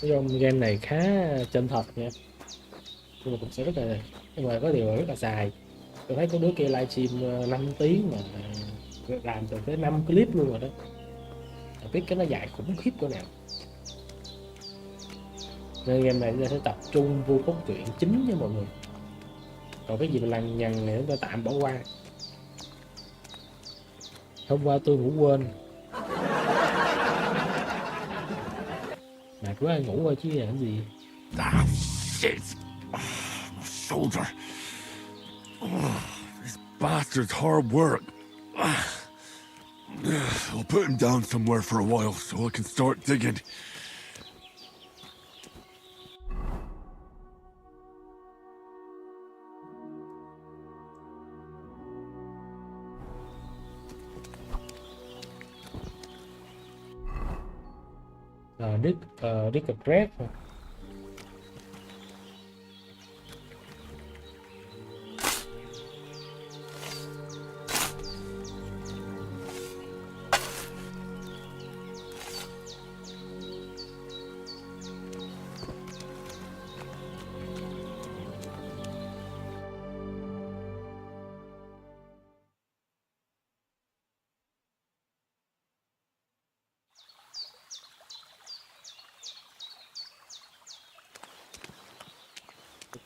Cái game này khá chân thật nha, nhưng mà cũng sẽ rất là, nhưng mà có điều là rất là dài. Tôi thấy có đứa kia livestream 5 tiếng mà làm từ tới 5 clip luôn rồi đó. Bạn biết cái nó dài khủng khiếp cỡ nào. Nên game này chúng ta sẽ tập trung vô cốt truyện chính với mọi người, còn cái gì mà lằng nhằng này chúng ta tạm bỏ qua. Hôm qua tôi ngủ quên, mệt quá ngủ thôi chứ làm gì. Ah, shit. My shoulder. This bastard's hard work. I'll put him down somewhere for a while so I can start digging. Đứt cặp rét.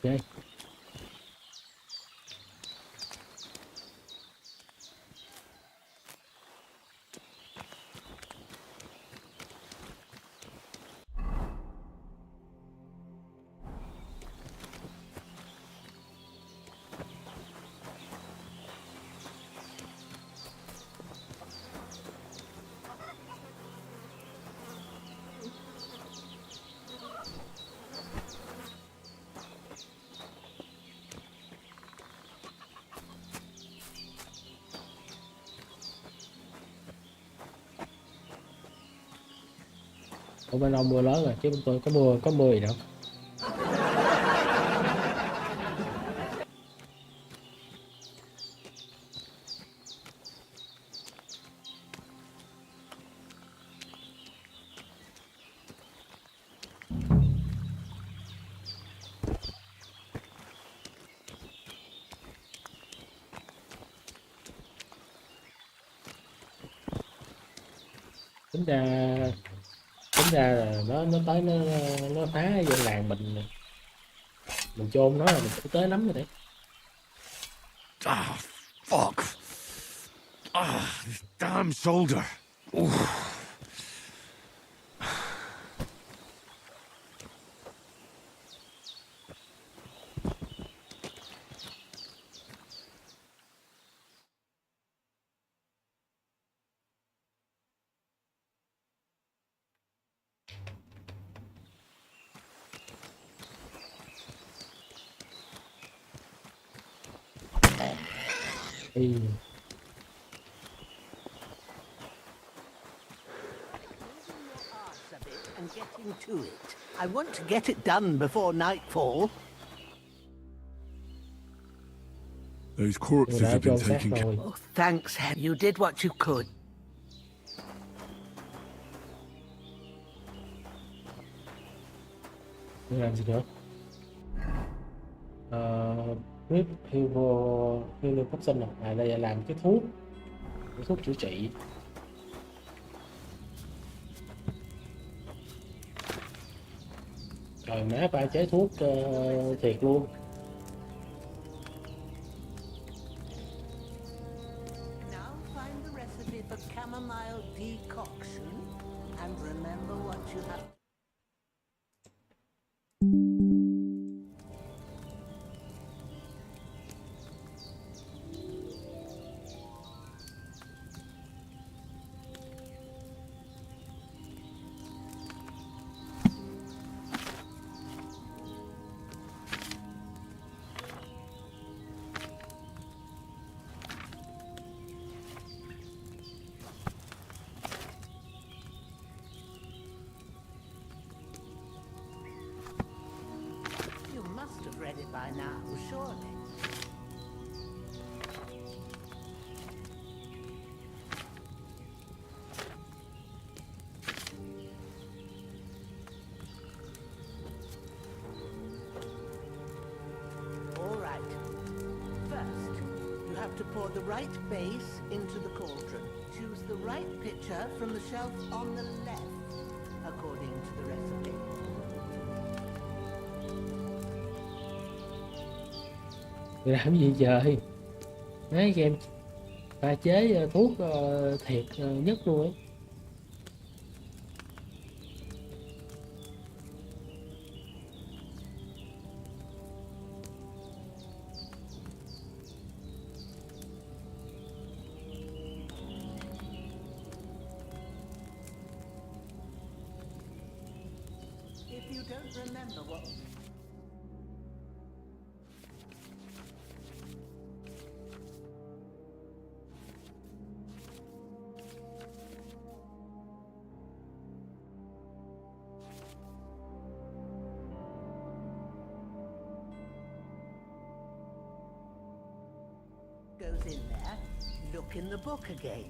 Ok. Ở bên ông mưa lớn rồi chứ bên tôi có mưa gì đâu. Tính ra là nó tới nó phá dân làng mình chôn nó là mình cũng tới lắm rồi đấy. Ah, fuck. This damn shoulder. Oof. Thì And getting to it. I want to get it done before nightfall. Those tôi corpses đã have been chôn xác taken care rồi. Oh, thanks, Hen. You did what you could. Tôi làm gì nữa? Rip healing phát sinh này, đây là làm cái thuốc chữa trị. Trời má, pha chế thuốc thiệt luôn. Now find the recipe for chamomile decoction and remember what you have. You must have read it by now, surely. have to pour the right base into the cauldron. Choose the right pitcher from the shelf on the left, according to the recipe. Làm gì trời? Đấy game pha chế thuốc thiệt nhất luôn ấy. If you don't remember what... goes in there, look in the book again.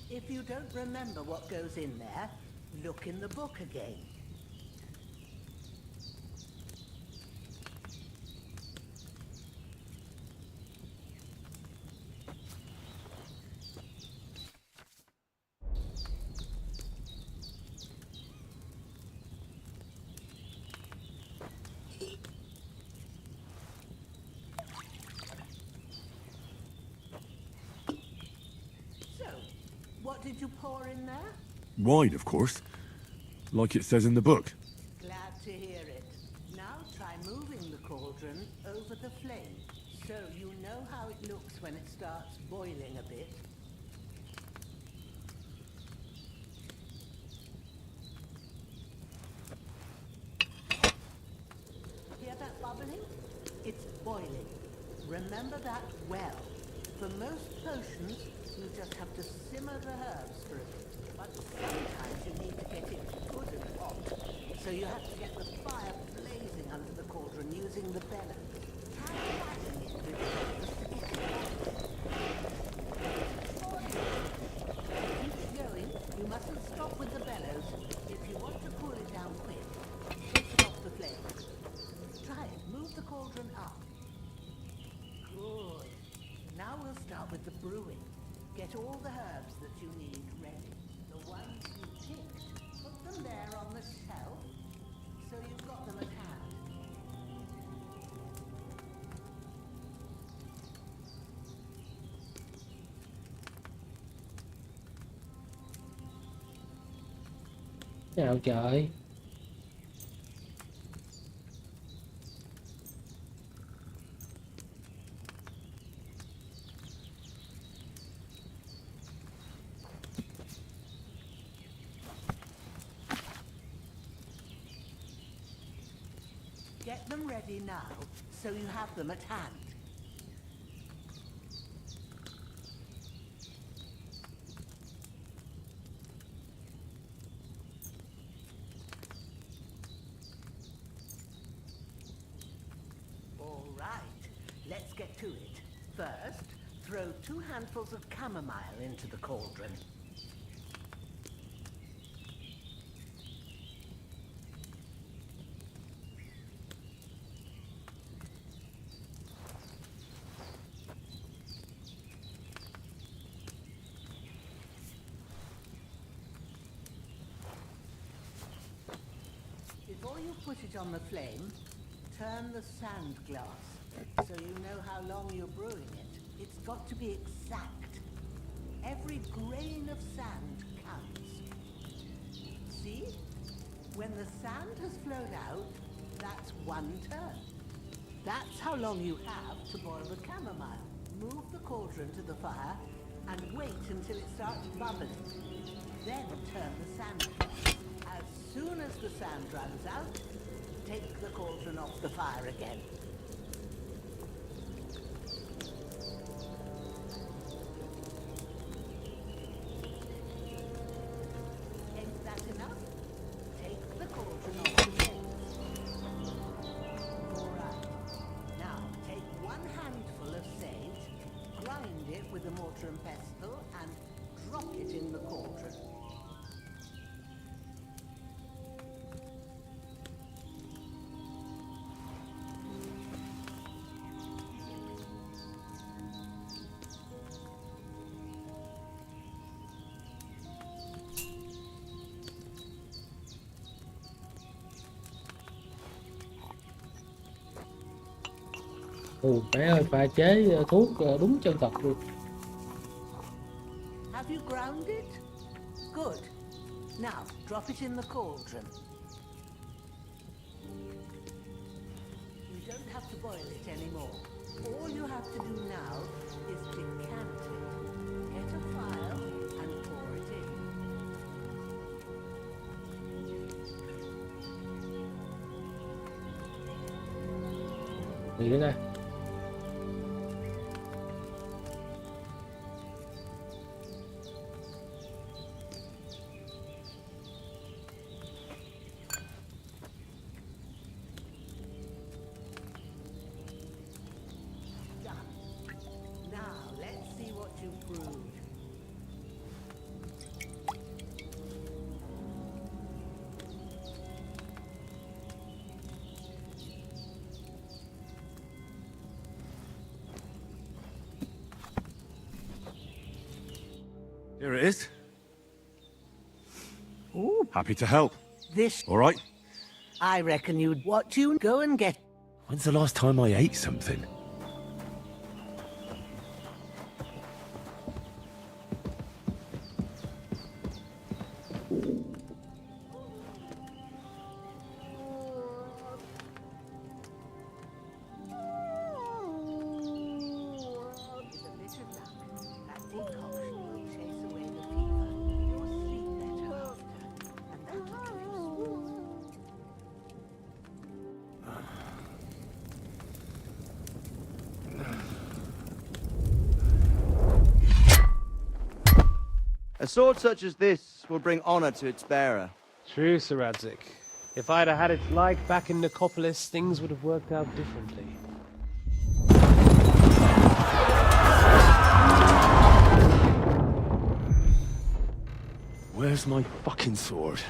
If you don't remember what goes in there, look in the book again. What did you pour in there? Wine, of course. Like it says in the book. Glad to hear it. Now try moving the cauldron over the flame, so you know how it looks when it starts boiling a bit. Hear that bubbling? It's boiling. Remember that well. For most potions, you just have to simmer the herbs for a bit. But sometimes you need to get it good and hot. So you have to get the fire blazing under the cauldron using the bellows. Try fighting it with the sticky Keep it going. You mustn't stop with the bellows. If you want to cool it down quick, take it off the flame. Try it. Move the cauldron up. Good. Now we'll start with the brewing. Get all the herbs that you need ready. The ones you picked, put them there on the shelf, so you've got them at hand. Nào trời. Get them ready now, so you have them at hand. All right, let's get to it. First, throw 2 handfuls of chamomile into the cauldron. Before you put it on the flame, turn the sand glass so you know how long you're brewing it. It's got to be exact. Every grain of sand counts. See? When the sand has flowed out, that's 1 turn. That's how long you have to boil the chamomile. Move the cauldron to the fire and wait until it starts bubbling. Then turn the sand glass. As soon as the sand runs out, take the cauldron off the fire again. Mẹ ơi, pha chế thuốc đúng chân thật luôn. Have you ground it? Good. Now, drop it in the cauldron. You don't have to boil it anymore. All you have to do now is decant it. Get a phial and pour it in. Gì nữa nè. Done. Now, let's see what you've brewed. Here it is. Ooh. Happy to help. This, All right. I reckon you'd what you go and get. When's the last time I ate something? With a bit of luck, that decoction will chase away the fever. You'll sleep better after, and that'll give you smooth. A sword such as this will bring honor to its bearer. True, Sir Radzik. If I'd have had it like back in Nicopolis, things would have worked out differently. Where's my fucking sword?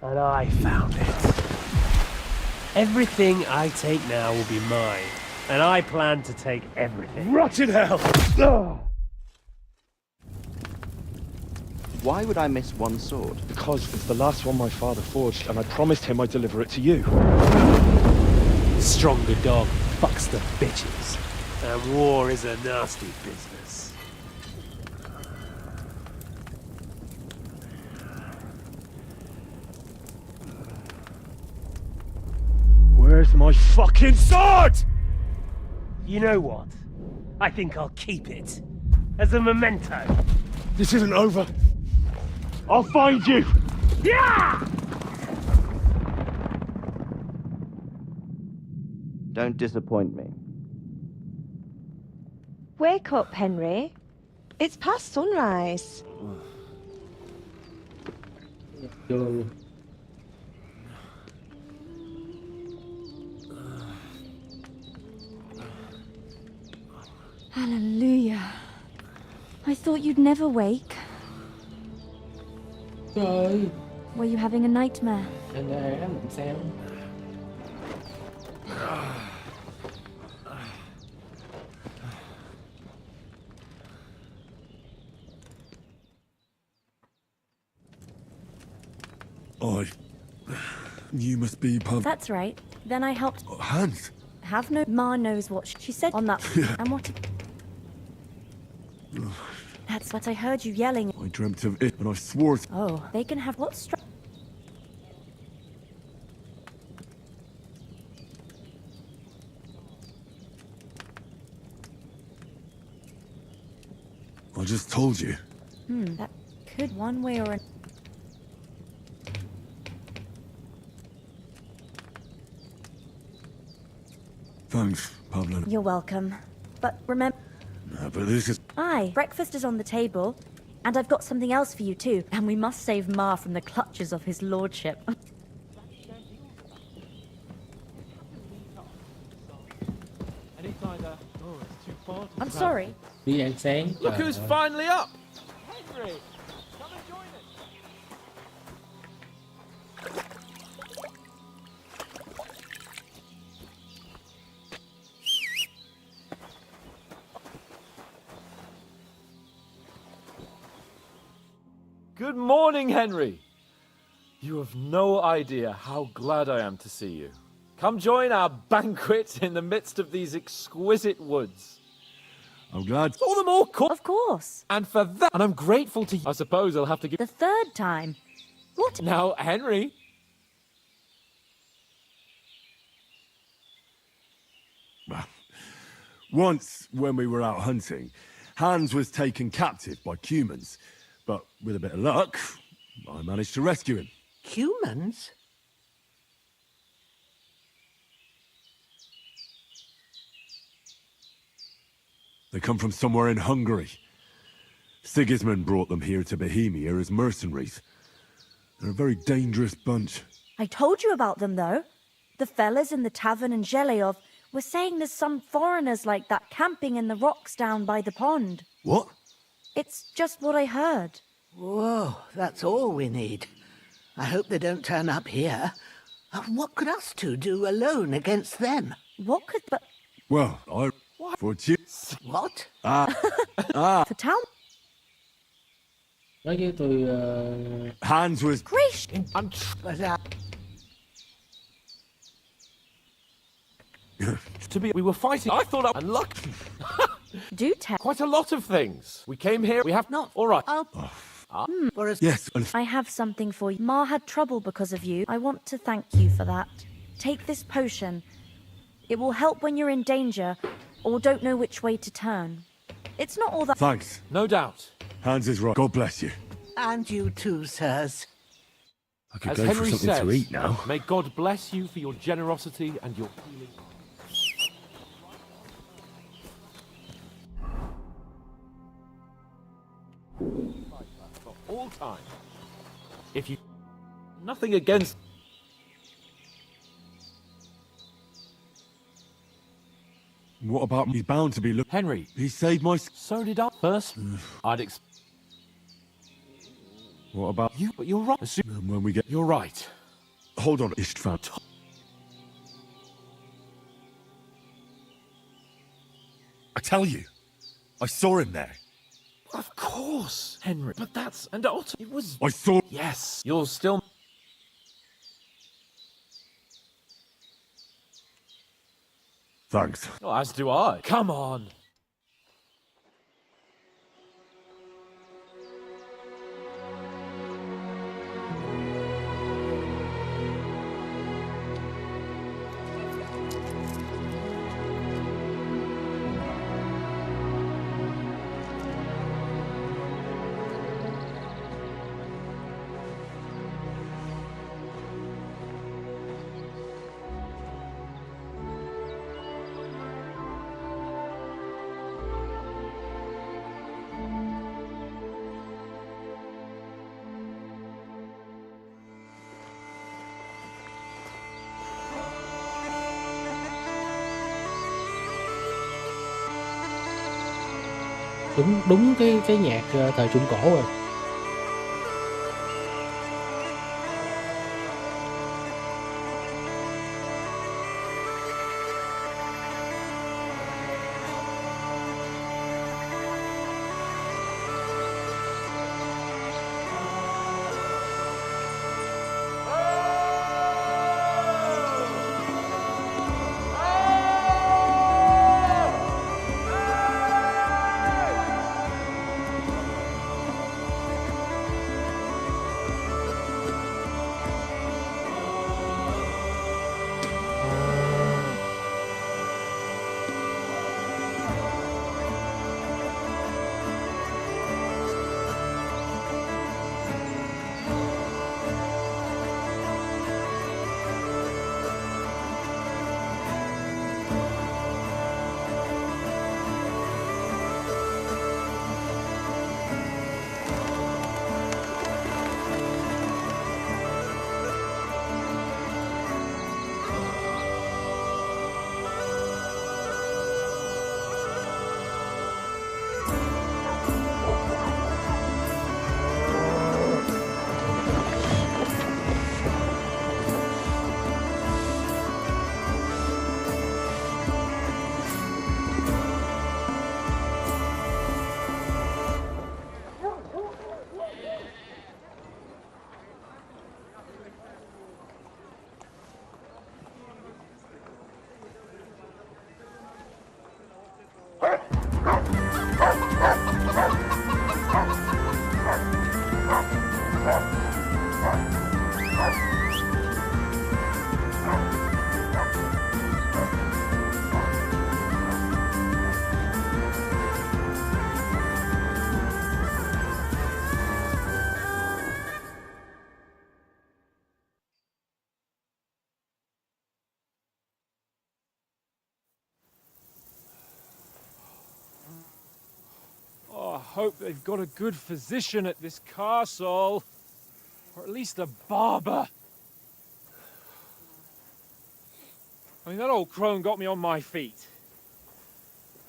And I found it. Everything I take now will be mine, and I plan to take everything. Rotten hell! Ugh. Why would I miss one sword? Because it's the last one my father forged, and I promised him I'd deliver it to you. Stronger dog fucks the bitches, and war is a nasty business. Where's my fucking sword? You know what? I think I'll keep it. As a memento. This isn't over. I'll find you! Yeah! Don't disappoint me. Wake up, Henry. It's past sunrise. Trường. Hallelujah. I thought you'd never wake. Trời ơi, Were you having a nightmare? anh ám làm sao? You must be That's right. Then I helped. Hans. Have no. Ma knows what she said on that. And what? That's what I heard you yelling. I dreamt of it, and I swore. Oh, they can have what? I just told you. That could one way or another. Thanks, Pablo. You're welcome. But remember, But this is... aye, breakfast is on the table. And I've got something else for you too. And we must save Ma from the clutches of his lordship. I'm sorry. Đi ăn sáng. Look Trời who's ơi. finally up! Henry, come and join us. Good morning, Henry. You have no idea how glad I am to see you. Come join our banquet in the midst of these exquisite woods. I'm glad. All the more Of course. and for that, and I'm grateful to you. I suppose I'll have to give. The third time. What? Now, Henry. Once, when we were out hunting, Hans was taken captive by humans. But with a bit of luck, I managed to rescue him. Humans? They come from somewhere in Hungary. Sigismund brought them here to Bohemia as mercenaries. They're a very dangerous bunch. I told you about them, though. The fellas in the tavern in Zheleov were saying there's some foreigners like that camping in the rocks down by the pond. What? It's just what I heard. Whoa, that's all we need. I hope they don't turn up here. What could us two do alone against them? What could... But Well, I... For you. What? for town... Nói với tôi Hans was... Gracious! But, To be, we were fighting. I thought I unlucky. Do tell. Quite a lot of things. We came here. We have not. All right. for us. Yes, and I have something for you. Ma had trouble because of you. I want to thank you for that. Take this potion. It will help when you're in danger or don't know which way to turn. It's not all that... thanks. No doubt. Hans is right. God bless you. And you too, sirs. I could As go Henry for something says, to eat now. may God bless you for your generosity and your healing. For all time. If you... Nothing against... What about... He's bound to be look... Henry, He saved my... so did I. First, I'd expect What about... you, but you're right. And when we get... You're right. Hold on, Istvan. I tell you, I saw him there. Of course, Henry. But that's... And also, it was... I saw... Yes, you're still... Thanks. Oh, as do I. Come on. đúng cái nhạc thời Trung Cổ rồi. hope they've got a good physician at this castle. Or at least a barber. I mean, that old crone got me on my feet.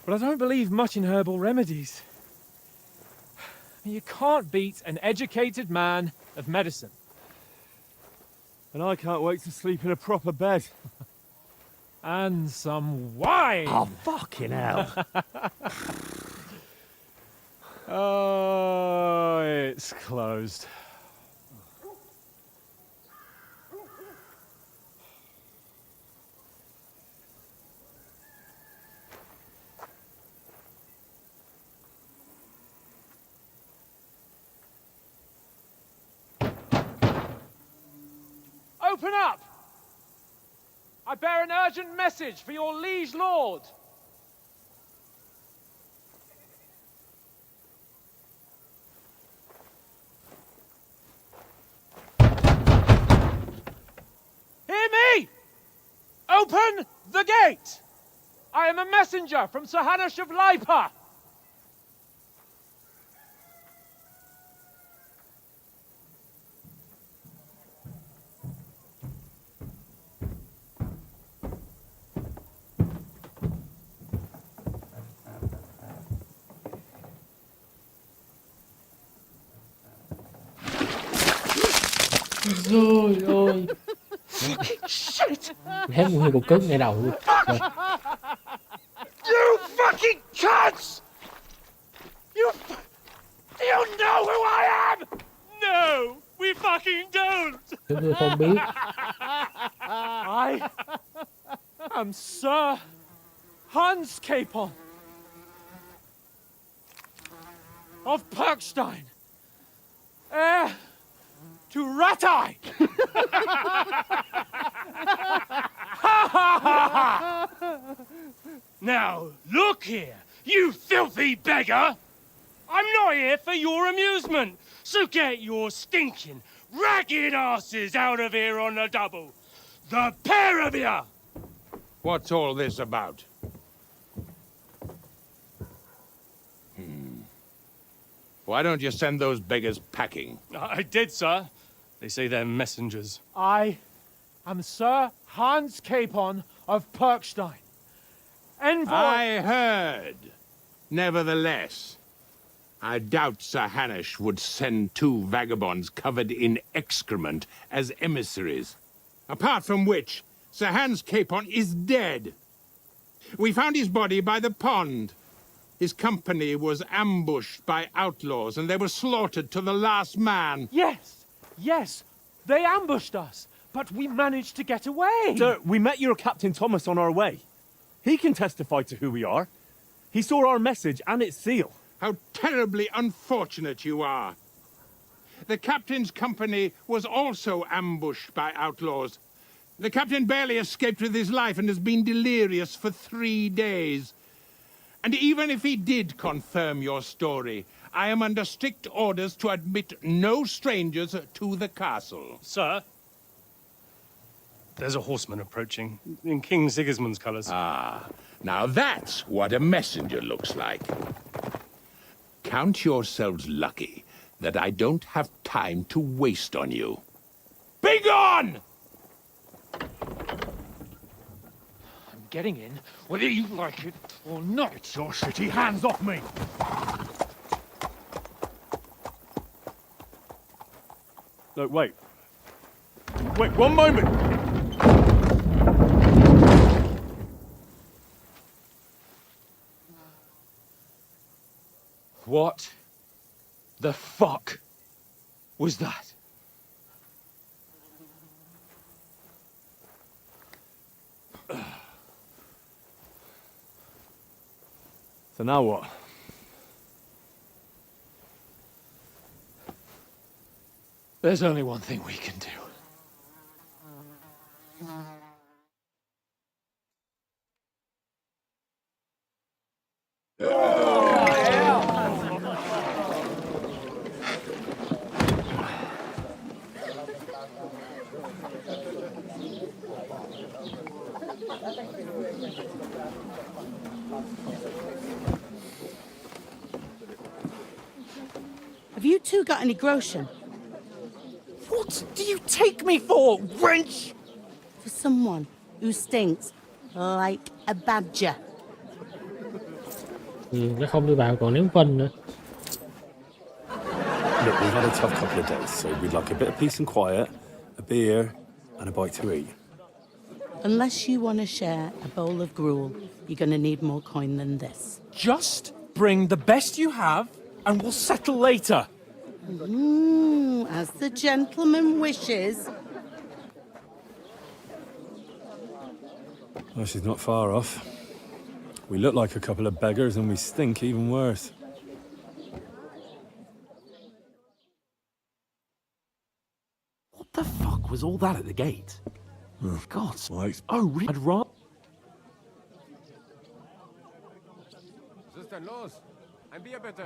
But I don't believe much in herbal remedies. You can't beat an educated man of medicine. And I can't wait to sleep in a proper bed. And some wine! Oh, fucking hell. Oh, it's closed. Open up! I bear an urgent message for your liege lord. Hear me! Open the gate! I am a messenger from CHâN of Lipa. Rồi ôi. Ném nguyên cục cứng ngay đầu luôn. Rồi. You fucking cunts! You know who I am? No, we fucking don't. Chúng tôi không biết. I am Sir Hans Capon of Perkstein, heir to Ratai. Now, look here, you filthy beggar! I'm not here for your amusement, so get your stinking, ragged asses out of here on the double. The pair of you! What's all this about? Why don't you send those beggars packing? I did, sir. They say they're messengers. I am Sir Hans Capon of Perkstein. Envoy... I heard. Nevertheless, I doubt Sir Hanush would send two vagabonds covered in excrement as emissaries. Apart from which, Sir Hans Capon is dead. We found his body by the pond. His company was ambushed by outlaws, and they were slaughtered to the last man. Yes, yes, they ambushed us, but we managed to get away. Sir, we met your Captain Thomas on our way. He can testify to who we are. He saw our message and its seal. How terribly unfortunate you are. The captain's company was also ambushed by outlaws. The captain barely escaped with his life and has been delirious for 3 days. And even if he did confirm your story, I am under strict orders to admit no strangers to the castle. Sir, there's a horseman approaching in King Sigismund's colours. Ah, now that's what a messenger looks like. Count yourselves lucky that I don't have time to waste on you. Be gone! I'm getting in, whether you like it or not. Your shitty hands off me! No, wait. Wait, one moment! What the fuck was that? So now what? There's only one thing we can do. two got any groschen? What do you take me for, wench? For someone who stinks like a badger. Nó không đi vào còn ném phân nữa. Look, we've had a tough couple of days, so we'd like a bit of peace and quiet, a beer, and a bite to eat. Unless you want to share a bowl of gruel, you're going to need more coin than this. Just bring the best you have, and we'll settle later. As the gentleman wishes. Well, she's not far off. We look like a couple of beggars, and we stink even worse. What the fuck was all that at the gate? God. Oh, really? I'd rather...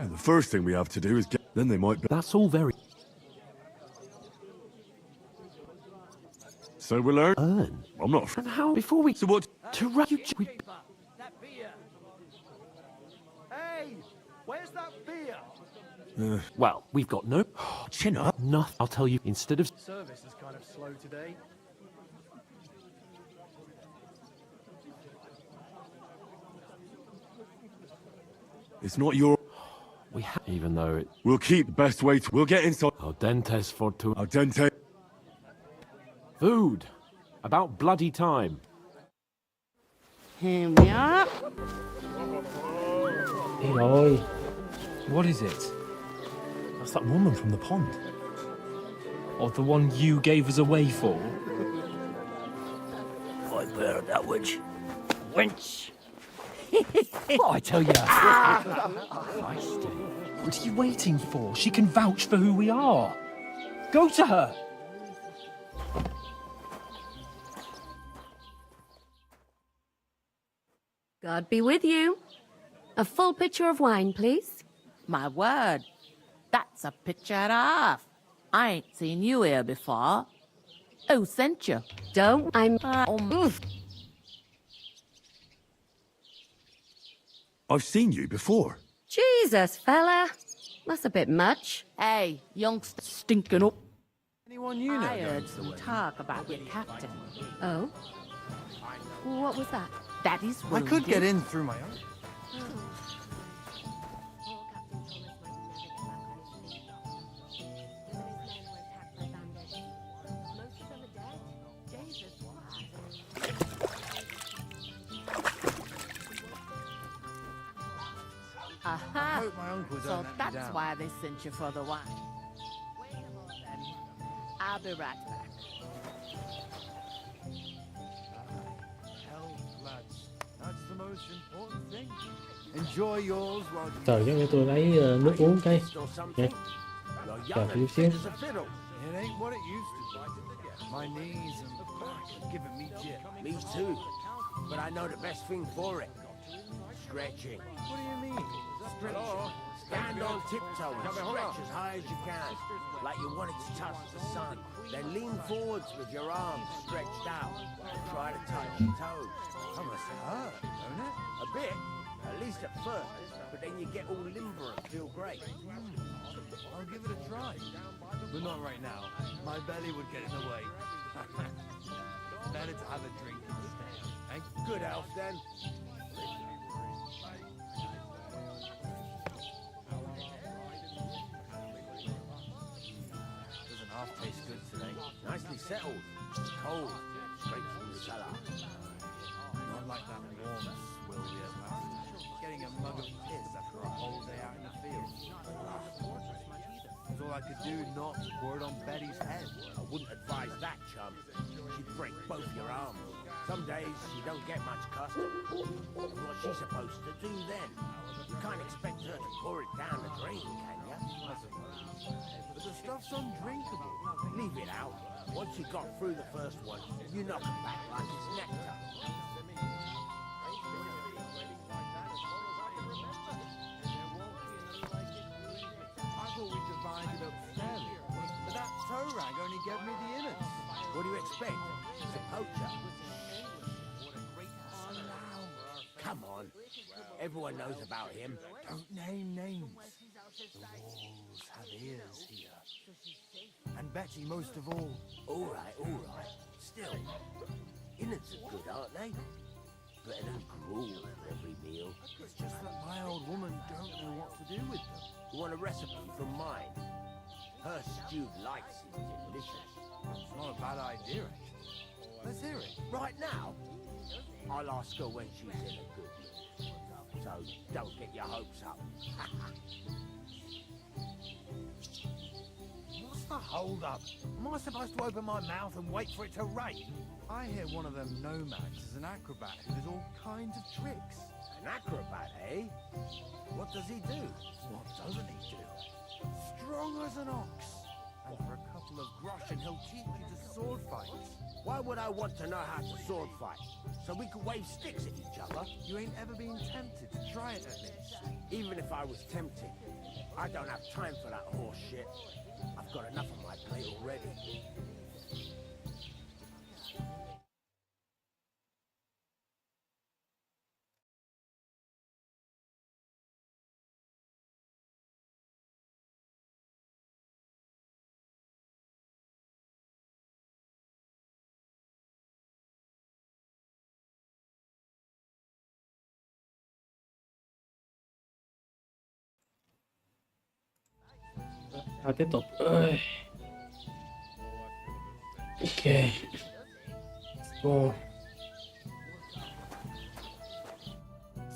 The first thing we have to do is get... Then they might be... That's all very... So we'll earn... Earn? I'm not... And how... Before we... So what... To you... Hey, where's that beer? Well, we've got no... Chin up. Nothing. I'll tell you, instead of... Service is kind of slow today. It's not your... We have... Even though it... We'll keep the best way to... We'll get inside... Al dentes for two... Al dente... Food. About bloody time. Here we are. Đi rồi. What is it? That's that woman from the pond. Or the one you gave us away for? I bear that wench. Wench! What I tell you? What are you waiting for? She can vouch for who we are. Go to her. God be with you. A full pitcher of wine, please. My word, that's a picture and a half. I ain't seen you here before. Who sent you? Don't. I've seen you before. Jesus, fella. That's a bit much. Hey, youngster. Stinking up. Anyone you know? I heard some talk about your captain. Oh? What was that? That is I could get in through my own. Aha! hope my uncle don't So let me that's down. why they sent you for the wine. Wait a moment then. I'll be right back. Health, lads. That's the most important thing. Enjoy yours while you... Trời, cho tôi lấy nước uống cái. Nha. Chờ chút xíu. It ain't what it used to be. My knees and back are giving me jip. Me too. But I know the best thing for it. Stretching. What do you mean? Stretching? Stand on tiptoe and stretch as high as you can, like you wanted to touch the sun. Then lean forwards with your arms stretched out. Try to touch your toes. That must hurt, don't it? A bit, at least at first, but then you get all limber and feel great. I'll give it a try. But not right now. My belly would get in the way. Better to have a drink instead. Eh? Good health then. Doesn't half taste good today. Nicely settled. Cold. Straight from the cellar. Not like that warm swill we had last. Getting a mug of piss after a whole day out in the field. It's all I could do not to pour it on Betty's head. I wouldn't advise that, chum. She'd break both your arms. Some days she don't get much custom. What's she supposed to do then? You can't expect her to pour it down the drain, can you? I suppose. But the stuff's undrinkable. Leave it out. Once you got through the first one, you knock it back like it's nectar. I thought we divided up fairly. But that toe rag only gave me the innards. What do you expect? It's a poacher. come on. Everyone knows about him. Don't name names. The walls have ears here. And Betty most of all. All right. Still, innards are good, aren't they? Better than gruel for every meal. It's just that my old woman don't know what to do with them. You want a recipe from mine? Her stewed lice is delicious. It's not a bad idea, actually. Let's hear it. Right now? I'll ask her when she's in a good mood. So don't get your hopes up. What's the hold up? Am I supposed to open my mouth and wait for it to rain? I hear one of them nomads is an acrobat who does all kinds of tricks. An acrobat, eh? What does he do? What doesn't he do? Strong as an ox. And for a couple of groschen, he'll teach you to sword fight. Why would I want to know how to sword fight? So we could wave sticks at each other? You ain't ever been tempted to try it at least. Even if I was tempted, I don't have time for that horse shit. I've got enough on my plate already. Thôi tiếp tục. Ok. Cô.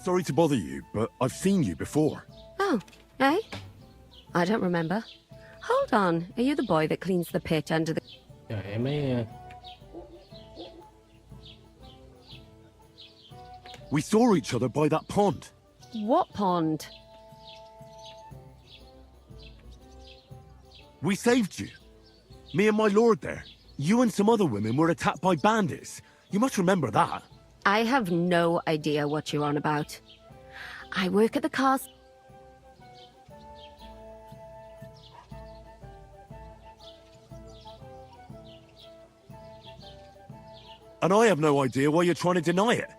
Sorry to bother you, but I've seen you before. Oh, eh? I don't remember. Hold on. Are you the boy that cleans the pit under the... Trời, em mới... We saw each other by that pond. What pond? We saved you. Me and my lord there. You and some other women were attacked by bandits. You must remember that. I have no idea what you're on about. I work at the castle. And I have no idea why you're trying to deny it.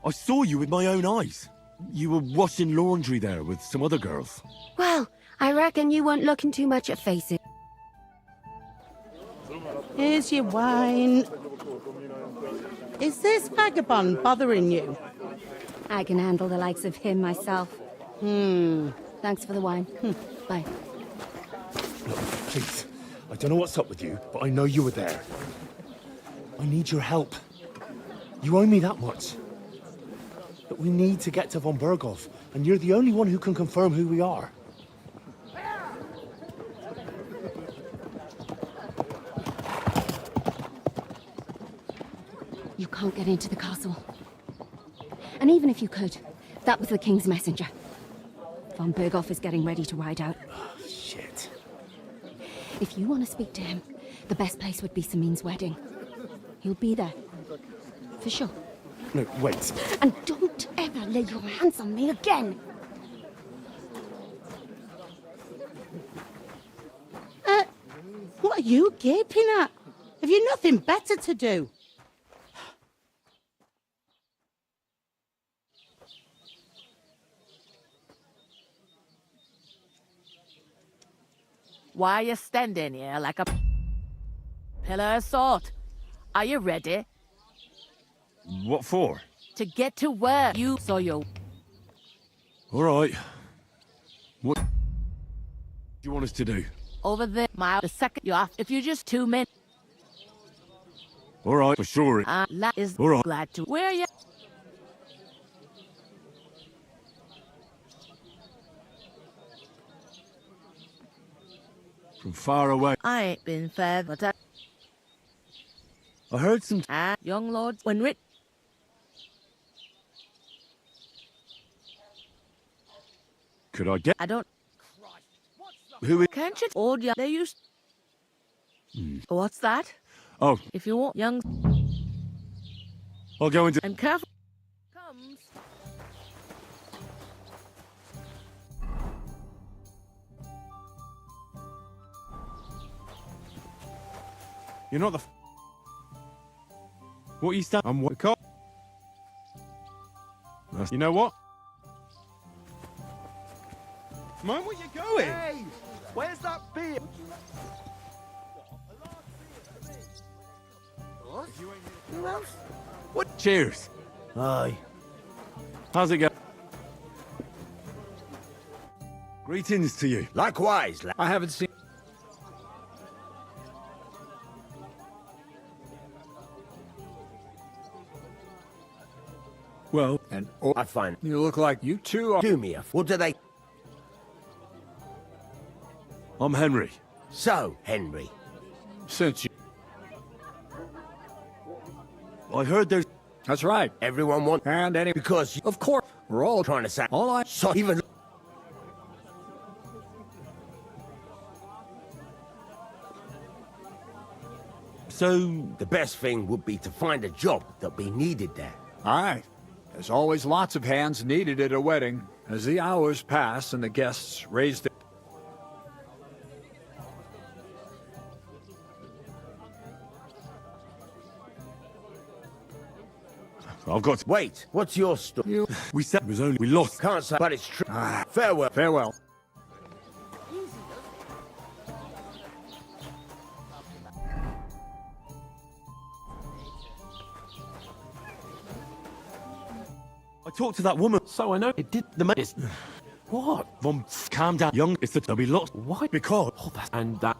I saw you with my own eyes. You were washing laundry there with some other girls. Well, I reckon you weren't looking too much at faces. Here's your wine. Is this vagabond bothering you? I can handle the likes of him myself. Thanks for the wine. Bye. Look, please. I don't know what's up with you, but I know you were there. I need your help. You owe me that much. But we need to get to von Berghoff, and you're the only one who can confirm who we are. You can't get into the castle. And even if you could, that was the king's messenger. Von Berghoff is getting ready to ride out. Oh, shit. If you want to speak to him, the best place would be Samin's wedding. He'll be there. For sure. No, wait. And don't ever lay your hands on me again! What are you gaping at? Have you nothing better to do? Why are you standing here like a pillar of salt? Are you ready? What for? To get to work. You saw your... All right. What do you want us to do? Over there, mile. The second you're off. If you just 2 minutes. All right, for sure. La is All right. glad to... Where you... From far away. I ain't been fair, but I heard some... young lord, when Rit... Could I get... I don't... Who is... Can't you... Old young... They used... What's that? Oh, If you want young... I'll go into... And careful... Comes... You're not the... What are you stand... I'm what... You know what? Mind where you're going? Hey, where's that beer? What? Who else? What? Cheers. Aye. How's it going? Greetings to you. Likewise, I haven't seen... Well, and all I find You look like you two are... do me a... What do they... I'm Henry. So, Henry. Since you... I heard there's... That's right. Everyone wants... And any... Because, Of course. We're all trying to say... All I... So even... So... The best thing would be to find a job that be needed there. Aye. There's always lots of hands needed at a wedding. As the hours pass and the guests raise their... I've got... Wait, what's your story? We said it was only... We lost. Can't say, but it's true. Farewell. Farewell. I talked to that woman. So I know it did the maze. What? Vom, calm down, young. It's that there'll be lost. Why? Because... Oh, that's... And that...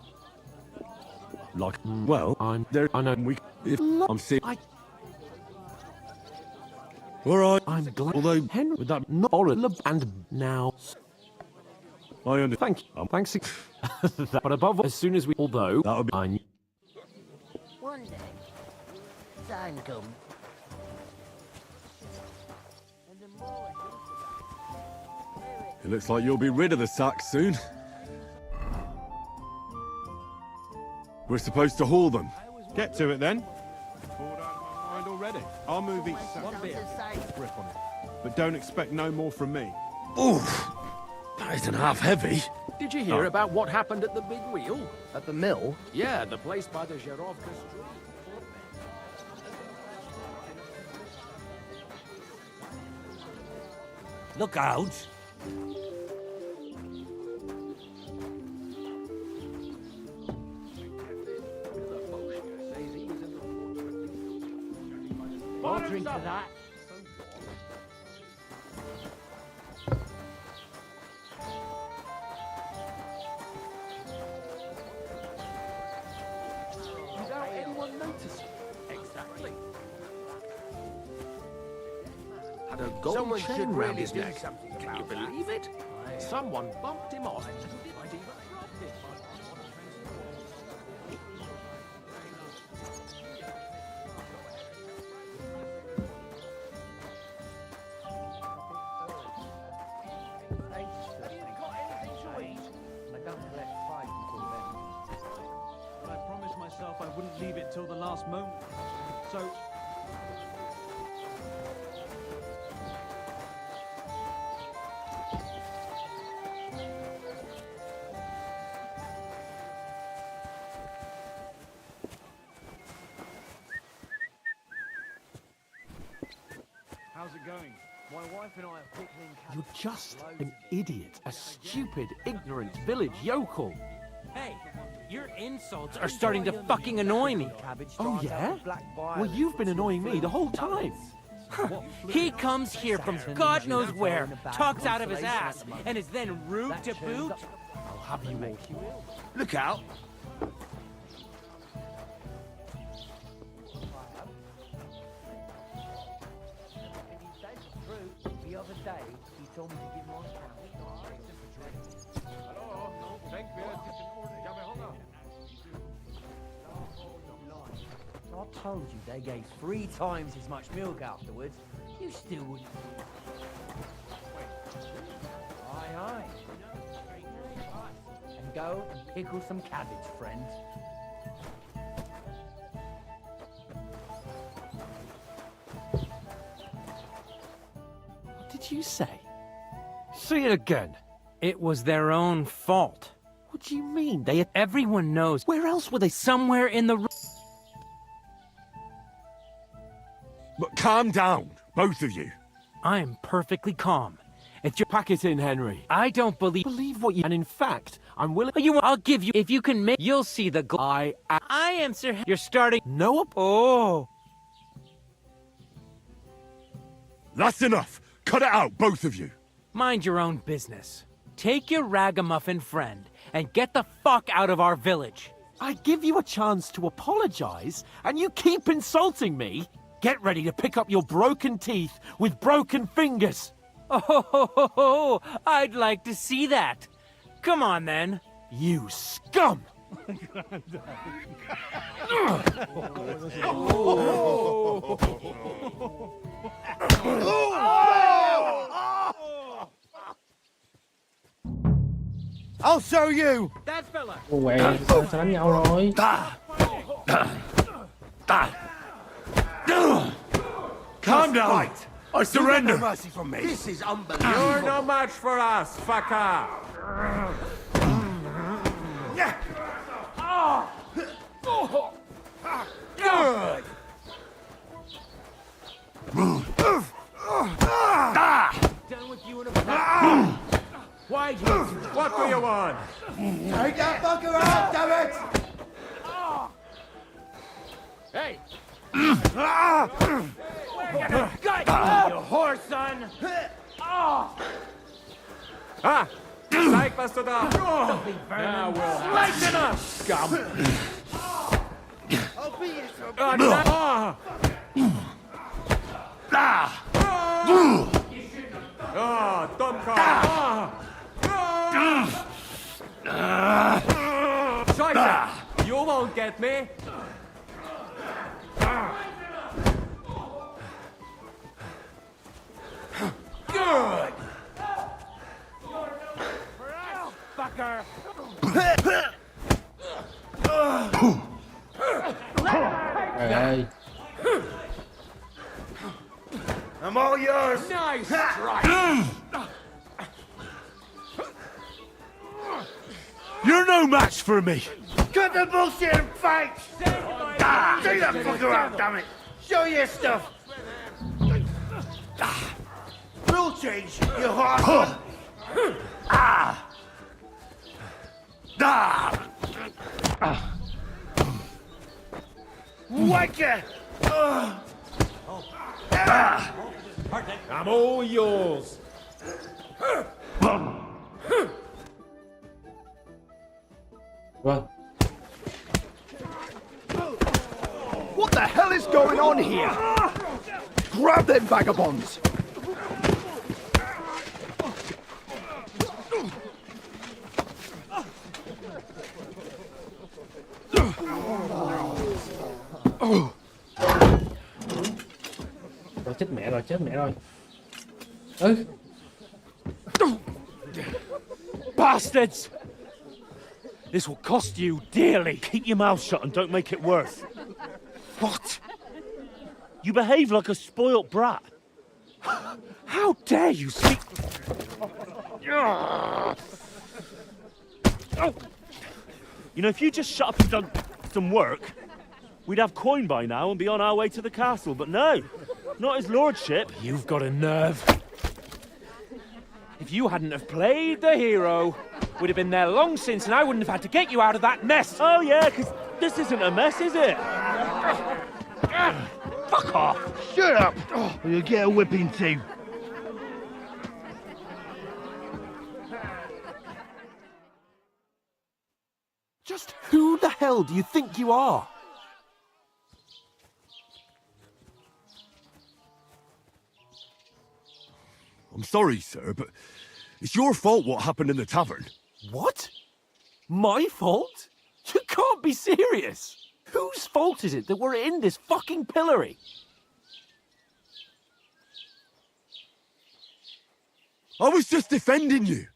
Like, well, I'm there. I know we... If I'm sick... I... Alright. I'm glad. Although... Henry, with that not horrible and now... I understand. Thank you. Thanks. But above all, as soon as we... Although... That'll be... I knew... One day, time comes. It looks like you'll be rid of the sack soon. We're supposed to haul them. Get to it then. Bored out of my mind already. I'll move each side. One beer. Grip on it. But don't expect no more from me. Oof! That isn't half heavy. Did you hear about what happened at the big wheel? At the mill? Yeah, the place by the Zherovka Street. Look out! I'll drink to that. Without anyone noticing. Exactly. Had a gold Someone chain should round really his do neck. something Can you about that. believe it? Someone bumped him off. I promised myself I wouldn't leave it till the last moment. So... How's it going? My wife and I are pickling You're just an idiot. A stupid, ignorant village yokel. Hey, your insults are starting to fucking annoy me. Oh, yeah? Well, you've been annoying me the whole time. He comes here from God knows where, talks out of his ass, and is then rude to boot? I'll have you all. Look out. The other day, he told me to give my I told you they gave 3 times as much milk afterwards. You still wouldn't. Aye, aye. And go and pickle some cabbage, friend. What did you say? Say it again. It was their own fault. What do you mean? They... Everyone knows. Where else were they? Somewhere in the... But calm down, both of you. I am perfectly calm. If you pack it in, Henry. I don't believe what you. And in fact, I'm willing. I'll give you. If you can make. You'll see the. I am Sir. You're starting. No. Oh. That's enough. Cut it out, both of you. Mind your own business. Take your ragamuffin friend and get the fuck out of our village. I give you a chance to apologize, and you keep insulting me. Get ready to pick up your broken teeth with broken fingers. Oh, I'd like to see that. Come on, then. You scum! I'll show you. That fella. Quẹ sao đánh nhau rồi. Calm down. I surrender. No mercy from me. This is unbelievable. You're no match for us, fucker. Good. Done with you in a Why, what do you want? Take that fucker out, damn it! Hey! You whore, son! Zeig, was du da... Now we'll lighten up, scum! I'll beat you so dumb car! Scheiße! You won't get me! good! Fucker! Trời ơi. I'm all yours! Nice try! You're no match for me. Cut the bullshit and fight! Take that fucker out, damn it! Show your stuff! Rule change, you whore! Wanker! I'm all yours! Vâng. What the hell is going on here? Grab them vagabonds! Rồi chết mẹ rồi, chết mẹ rồi. Ừ. Bastards! This will cost you dearly. Keep your mouth shut and don't make it worse. What? You behave like a spoilt brat. How dare you speak... You know, if you just shut up and done some work, we'd have coin by now and be on our way to the castle, but no, not his lordship. You've got a nerve. If you hadn't have played the hero, we'd have been there long since and I wouldn't have had to get you out of that mess. Oh yeah, because this isn't a mess, is it? Fuck off. Shut up! Or you'll get a whipping too. Just who the hell do you think you are? I'm sorry, sir, but it's your fault what happened in the tavern. What? My fault? You can't be serious. Whose fault is it that we're in this fucking pillory? I was just defending you.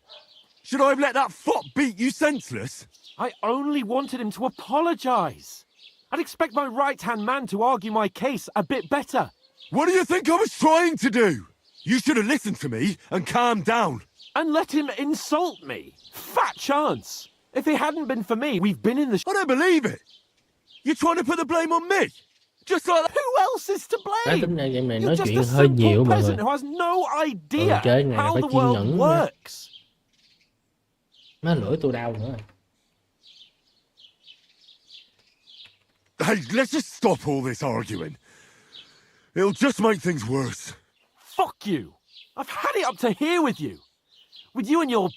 Should I have let that fop beat you senseless? I only wanted him to apologise. I'd expect my right-hand man to argue my case a bit better. What do you think I was trying to do? You should have listened to me and calmed down. And let him insult me. Fat chance. If it hadn't been for me, we've been in the... I don't believe it. You're trying to put the blame on me. Just like who else is to Đó, blame? tính ra game này You're nói just chuyện a hơi nhiều simple mọi người. peasant who has no idea Chơi này how phải the kiên world nhẫn nha. works. Má lưỡi tôi đau nữa. Hey, let's just stop all this arguing. It'll just make things worse. Fuck you. I've had it up to here with you. With you and your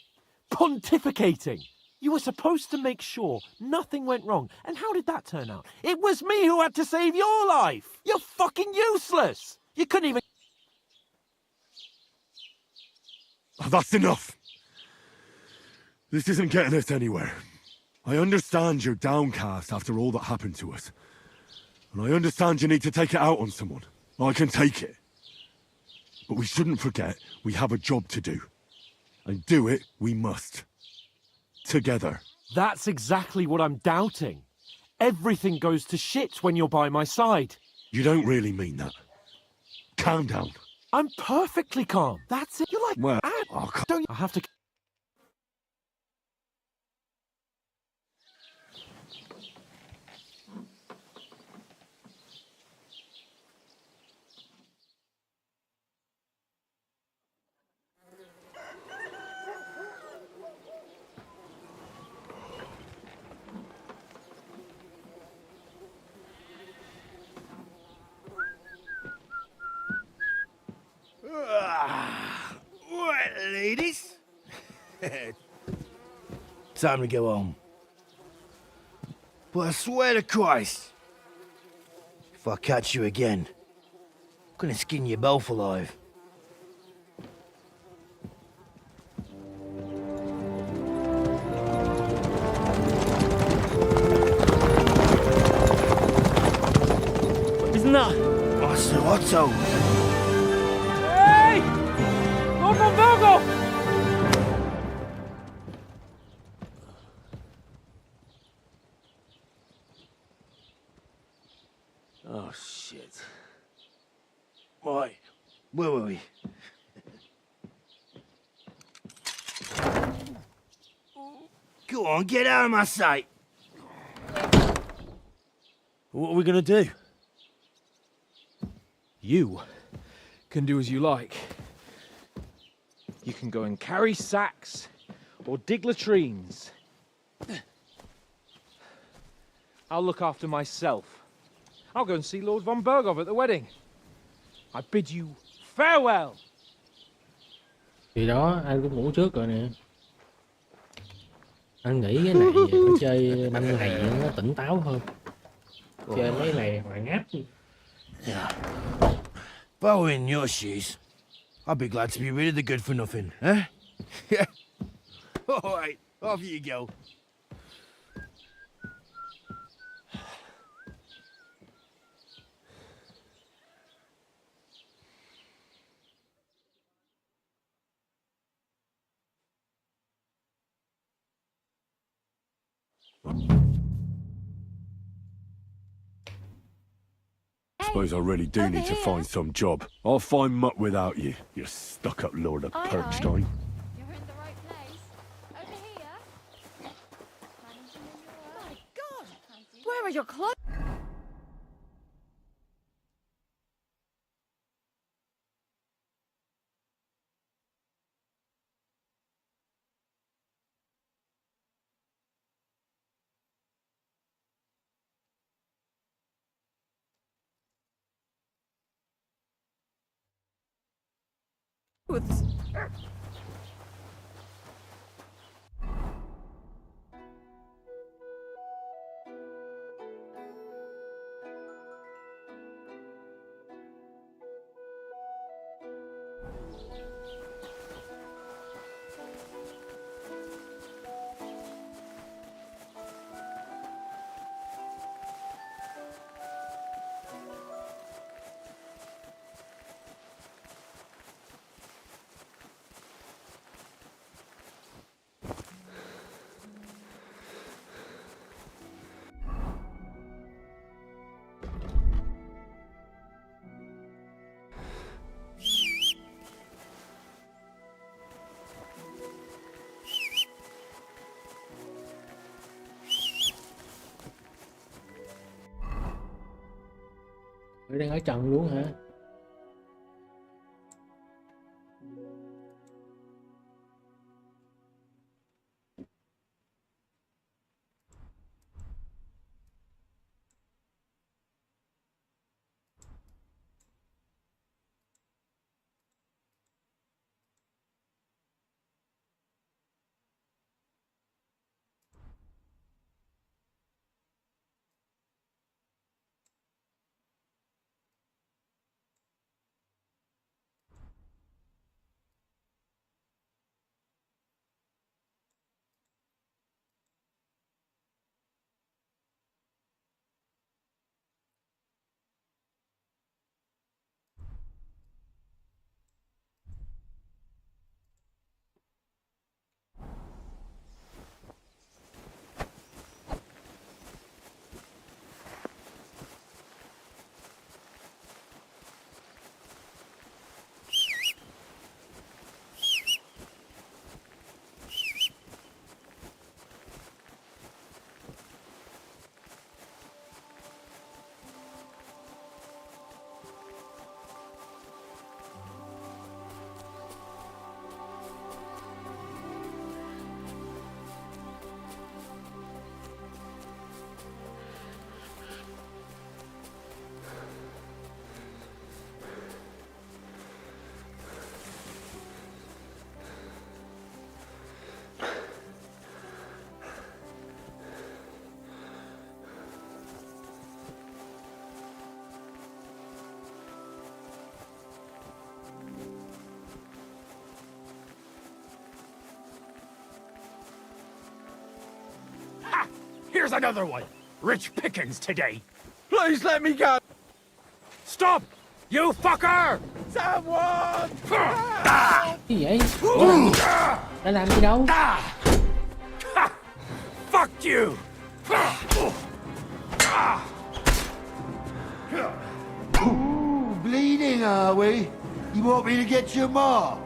pontificating. You were supposed to make sure nothing went wrong. And how did that turn out? It was me who had to save your life. You're fucking useless. You couldn't even... Oh, that's enough. This isn't getting us anywhere. I understand you're downcast after all that happened to us. And I understand you need to take it out on someone. I can take it. But we shouldn't forget we have a job to do. And do it we must. Together. That's exactly what I'm doubting. Everything goes to shit when you're by my side. You don't really mean that. Calm down. I'm perfectly calm. That's it. You're like... Well, don't I have to... Right, ladies. Time to go home. But I swear to Christ, if I catch you again, I'm gonna skin you both alive. Isn't that? Otto, Otto! Hey! Lord von Virgo! Oh, shit. Right, where were we? Go on, get out of my sight! What are we gonna do? You can do as you like. You can go and carry sacks or dig latrines. I'll look after myself. I'll go and see Lord von Berghoff at the wedding. I bid you farewell. Thì đó, anh cũng ngủ trước rồi nè. Anh nghĩ cái này phải chơi banh này nó tỉnh táo hơn. Chơi mấy này hoài áp. Yeah. If I were in your shoes, I'd be glad to be rid of the good for nothing, eh? Yeah. All right, off you go. Suppose I really do need to find some job. I'll find muck without you, you stuck-up lord of Perchstein. You're in the right place. Over here. My God! Where are your clothes? Mới đang ở trần luôn hả? Here's another one. Rich pickings today. Please let me go. Stop! You fucker! Someone! Cái gì vậy? Đã làm gì đâu? Fuck you! Ooh, bleeding, are we? You want me to get your mark?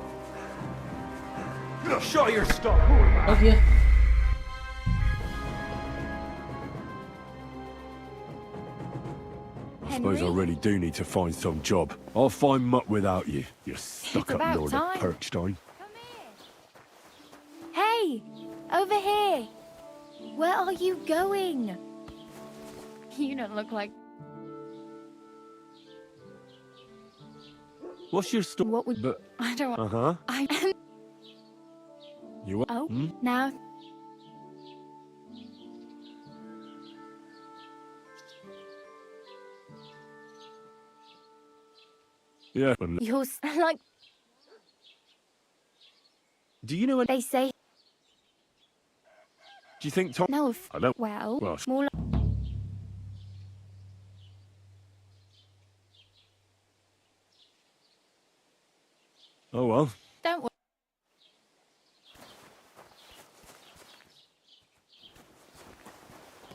Show your stuff. Ở kia. I suppose I really do need to find some job. I'll find muck without you, you stuck-up about Lord time. of Perkstein. Hey! Over here! Where are you going? You don't look like... What's your story? What would... But, I don't... uh-huh. I... You Oh, Hmm? now... Yeah. You're like... Do you know when... They say... Do you think Tom... No, if... I don't... Well, Well, more like... oh well. Don't worry.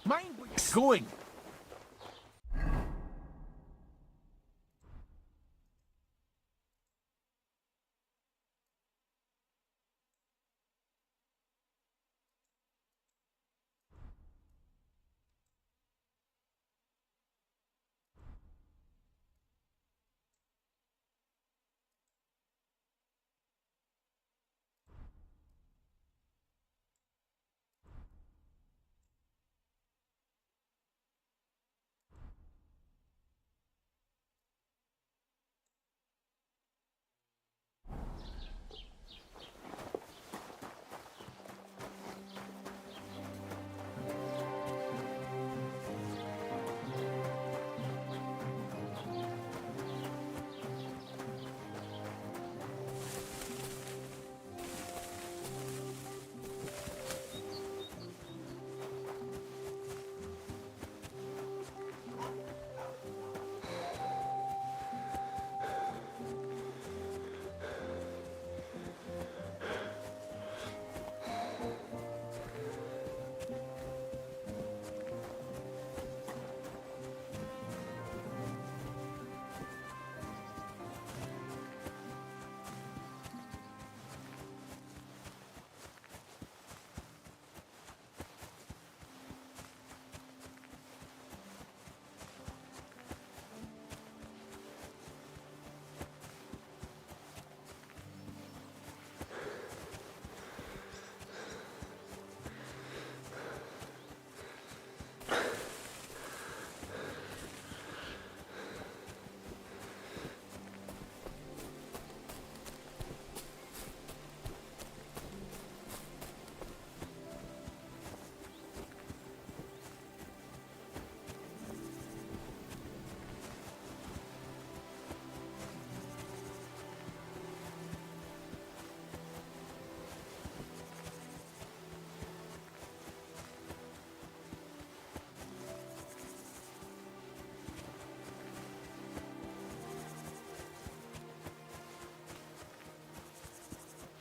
Mind where you're going.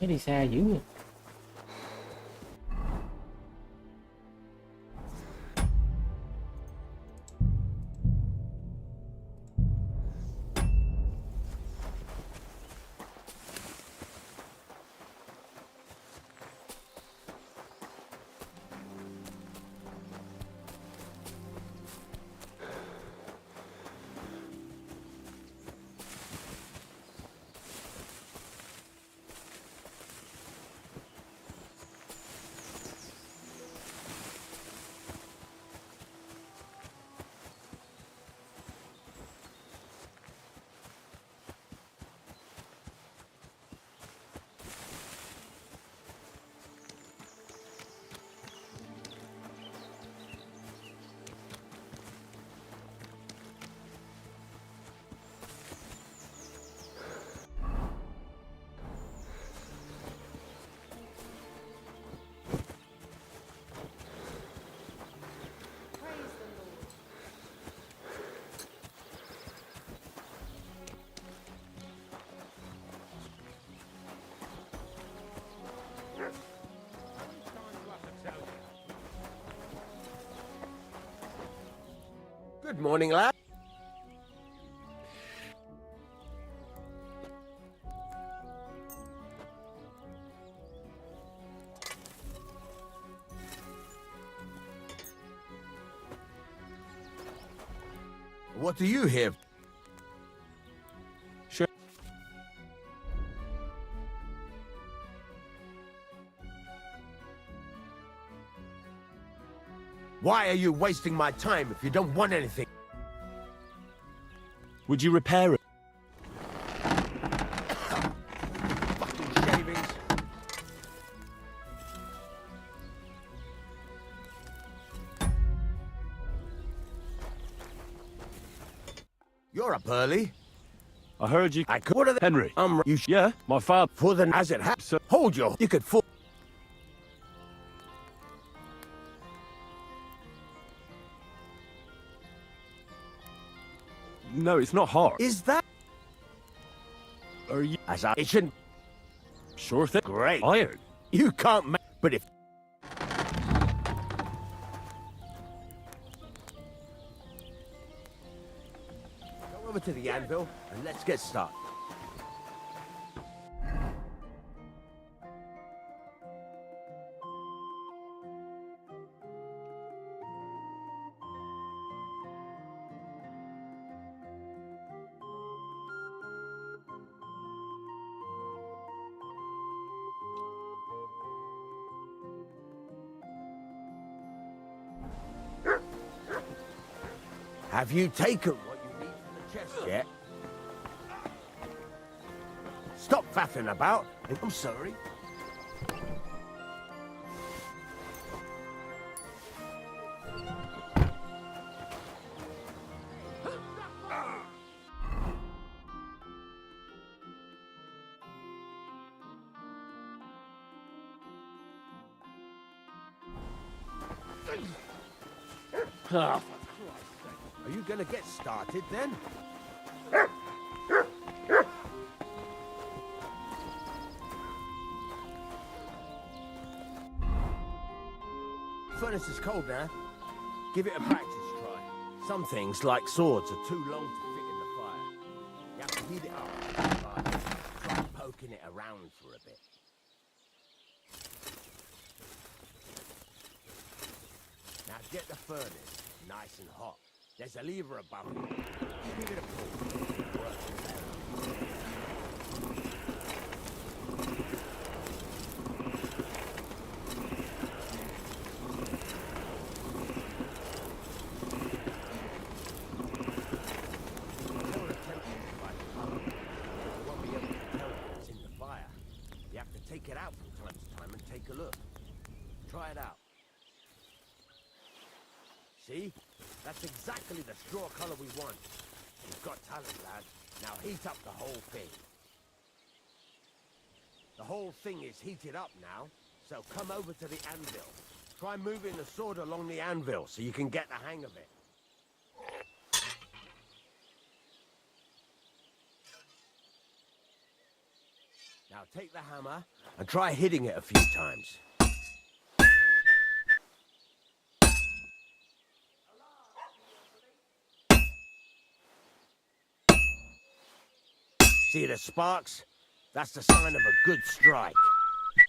Thấy đi xa dữ vậy. Good morning, lad. What do you have? Sure. Why are you wasting my time if you don't want anything? Would you repair it? Fucking shavings. You're up early. I heard you. I could. What are the Henry. You yeah, my father. For the as it happens. Hold your. You could fall. No, it's not hard. Is that? Are you? As I shouldn't. Sure thing. Great. Iron. You can't make. But if. Go over to the anvil and let's get started. Have you taken what you need from the chest yet? Stop faffing about. I'm sorry. Ah, Are you gonna get started then? Furnace is cold now. Give it a practice try. Some things, like swords, are too long to fit in the fire. You have to heat it up. Try poking it around for a bit. Now get the furnace nice and hot. There's a lever above you. Give it a pull. Work it out. Don't attempt to fight the fire. You won't be able to tell what's in the fire. You have to take it out from time to time and take a look. Try it out. See? That's exactly the straw color we want. You've got talent, lad. Now heat up the whole thing. The whole thing is heated up now, so come over to the anvil. Try moving the sword along the anvil so you can get the hang of it. Now take the hammer and try hitting it a few times. See the sparks? That's the sign of a good strike.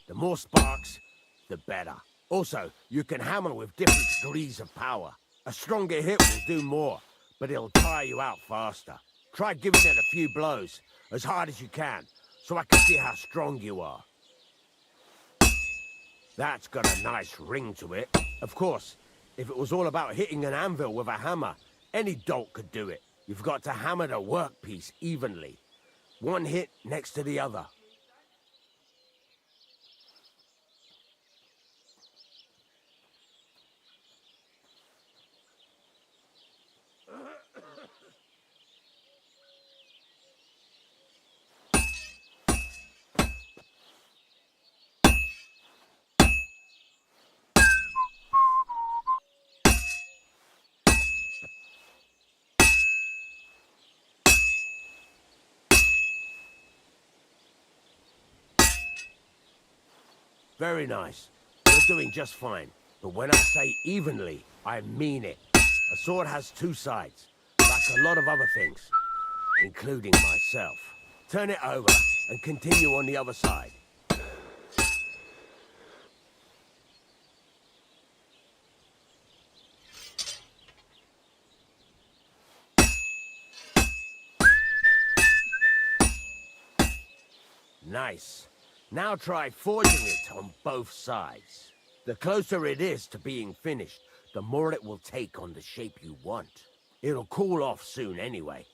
The more sparks, the better. Also, you can hammer with different degrees of power. A stronger hit will do more, but it'll tire you out faster. Try giving it a few blows, as hard as you can, so I can see how strong you are. That's got a nice ring to it. Of course, if it was all about hitting an anvil with a hammer, any dolt could do it. You've got to hammer the workpiece evenly. One hit next to the other. Very nice. You're doing just fine. But when I say evenly, I mean it. A sword has two sides, like a lot of other things, including myself. Turn it over and continue on the other side. Nice. Now try forging it on both sides. The closer it is to being finished, the more it will take on the shape you want. It'll cool off soon anyway.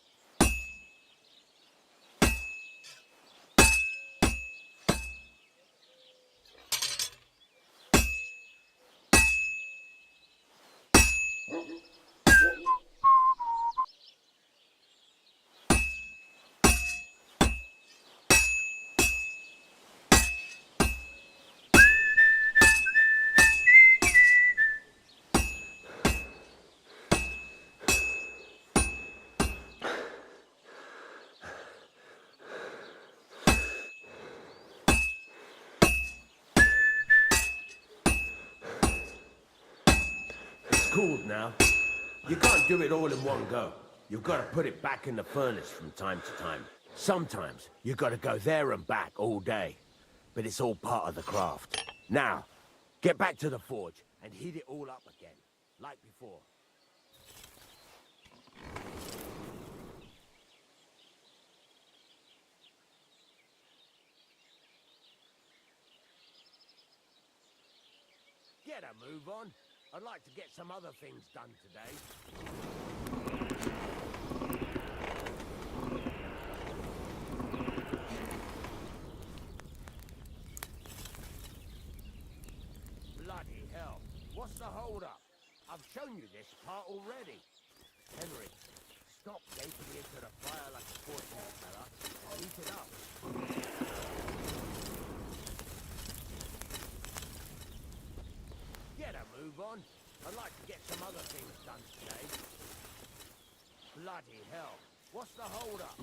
Cooled now. You can't do it all in one go. You've got to put it back in the furnace from time to time. Sometimes you've got to go there and back all day. But it's all part of the craft. Now, get back to the forge and heat it all up again, like before. Get a move on. I'd like to get some other things done today. Bloody hell. What's the hold-up? I've shown you this part already. Henry, stop gaping into the fire like a fortune teller and heat it up. Get a move on. I'd like to get some other things done today. Bloody hell. What's the hold-up?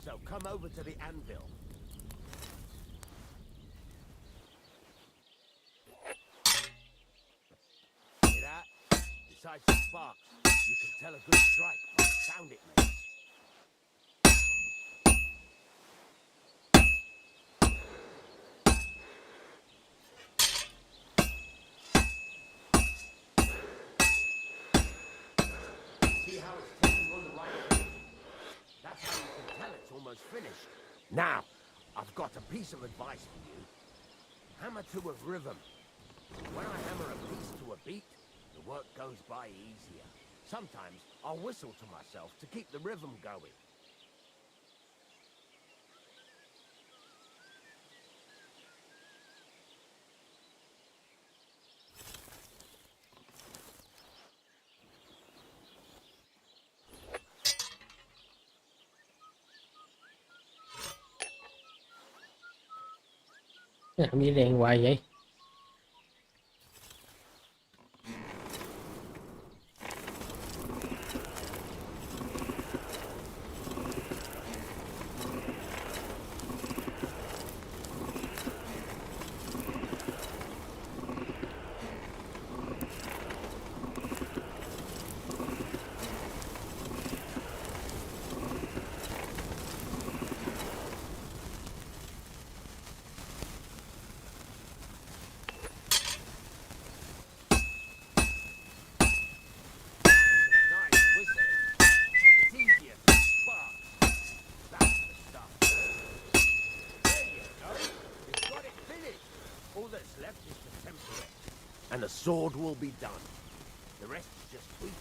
So come over to the anvil. See that? Besides the sparks, you can tell a good strike by the sound it makes. See how it's taking on the right way? That's how you can tell it's almost finished. Now, I've got a piece of advice for you. Hammer to a rhythm. When I hammer a piece to a beat, the work goes by easier. Sometimes I'll whistle to myself to keep the rhythm going. Làm gì đèn hoài vậy? And the sword will be done. The rest is just tweaking.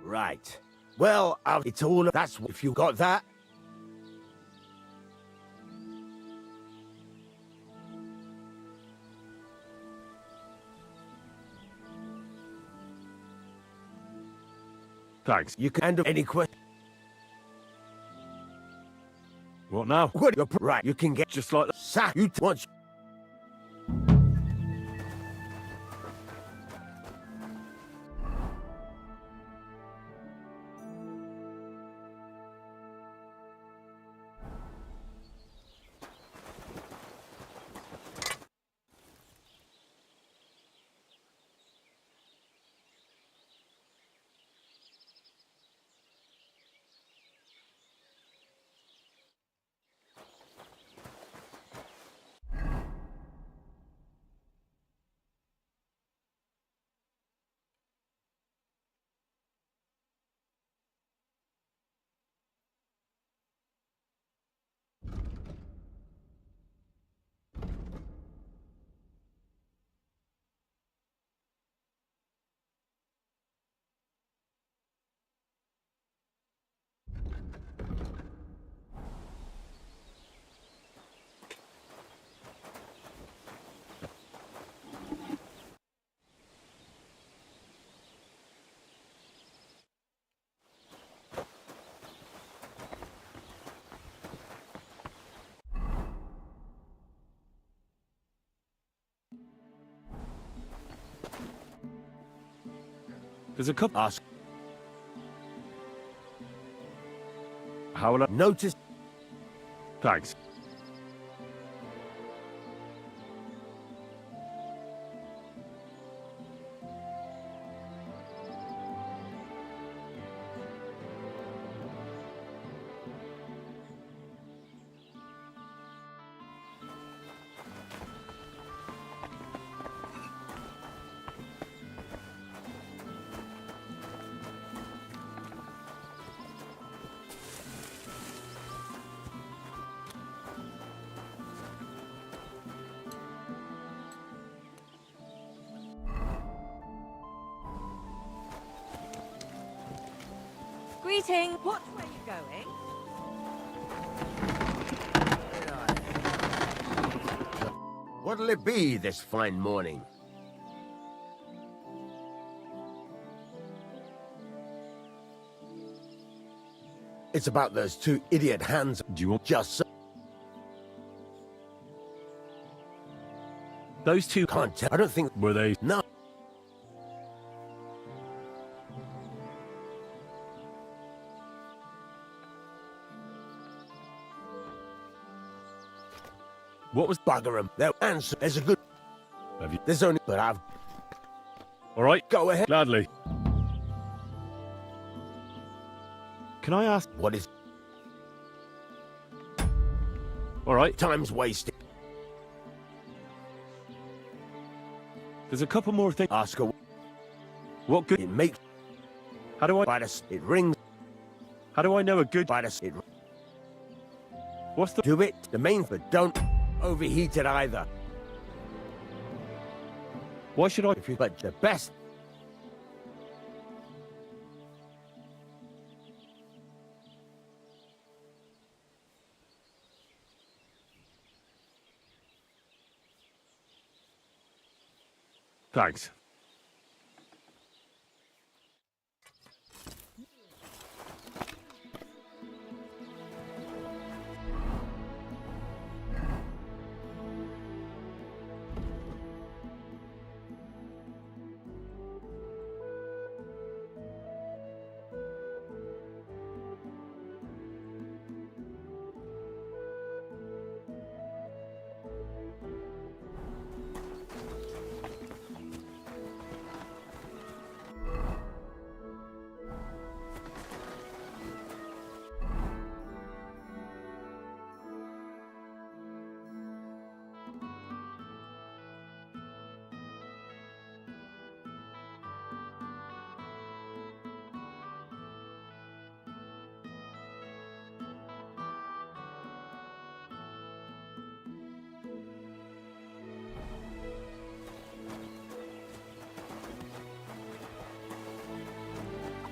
Right. Well, it's all... That's if you got that. Thanks. You can handle any question. What now? What? You're right. You can get just like that. Sack you once. There's a couple. Ask. How will I notice? Thanks. Greeting. Watch where you're going. What'll it be this fine morning? It's about those two idiot hands. Do you want just so those two? Can't tell. I don't think were they. No. What was bugger 'em? Their answer is a good. Have you? There's only. But I've. All right. Go ahead. Gladly. Can I ask what is? All right. Time's wasted. There's a couple more things. Ask her. What good? It makes. How do I? By us. It rings. How do I know a good? By us. It. What's the... Do it. The main for don't overheat it either. Why should I... If you... But the best... Thanks.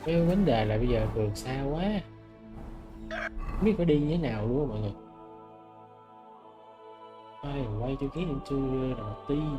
Cái vấn đề là bây giờ đường xa quá, không biết phải đi như thế nào luôn á mọi người. Quay cho cái interior đầu tiên.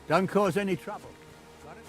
Don't cause any trouble. Got it?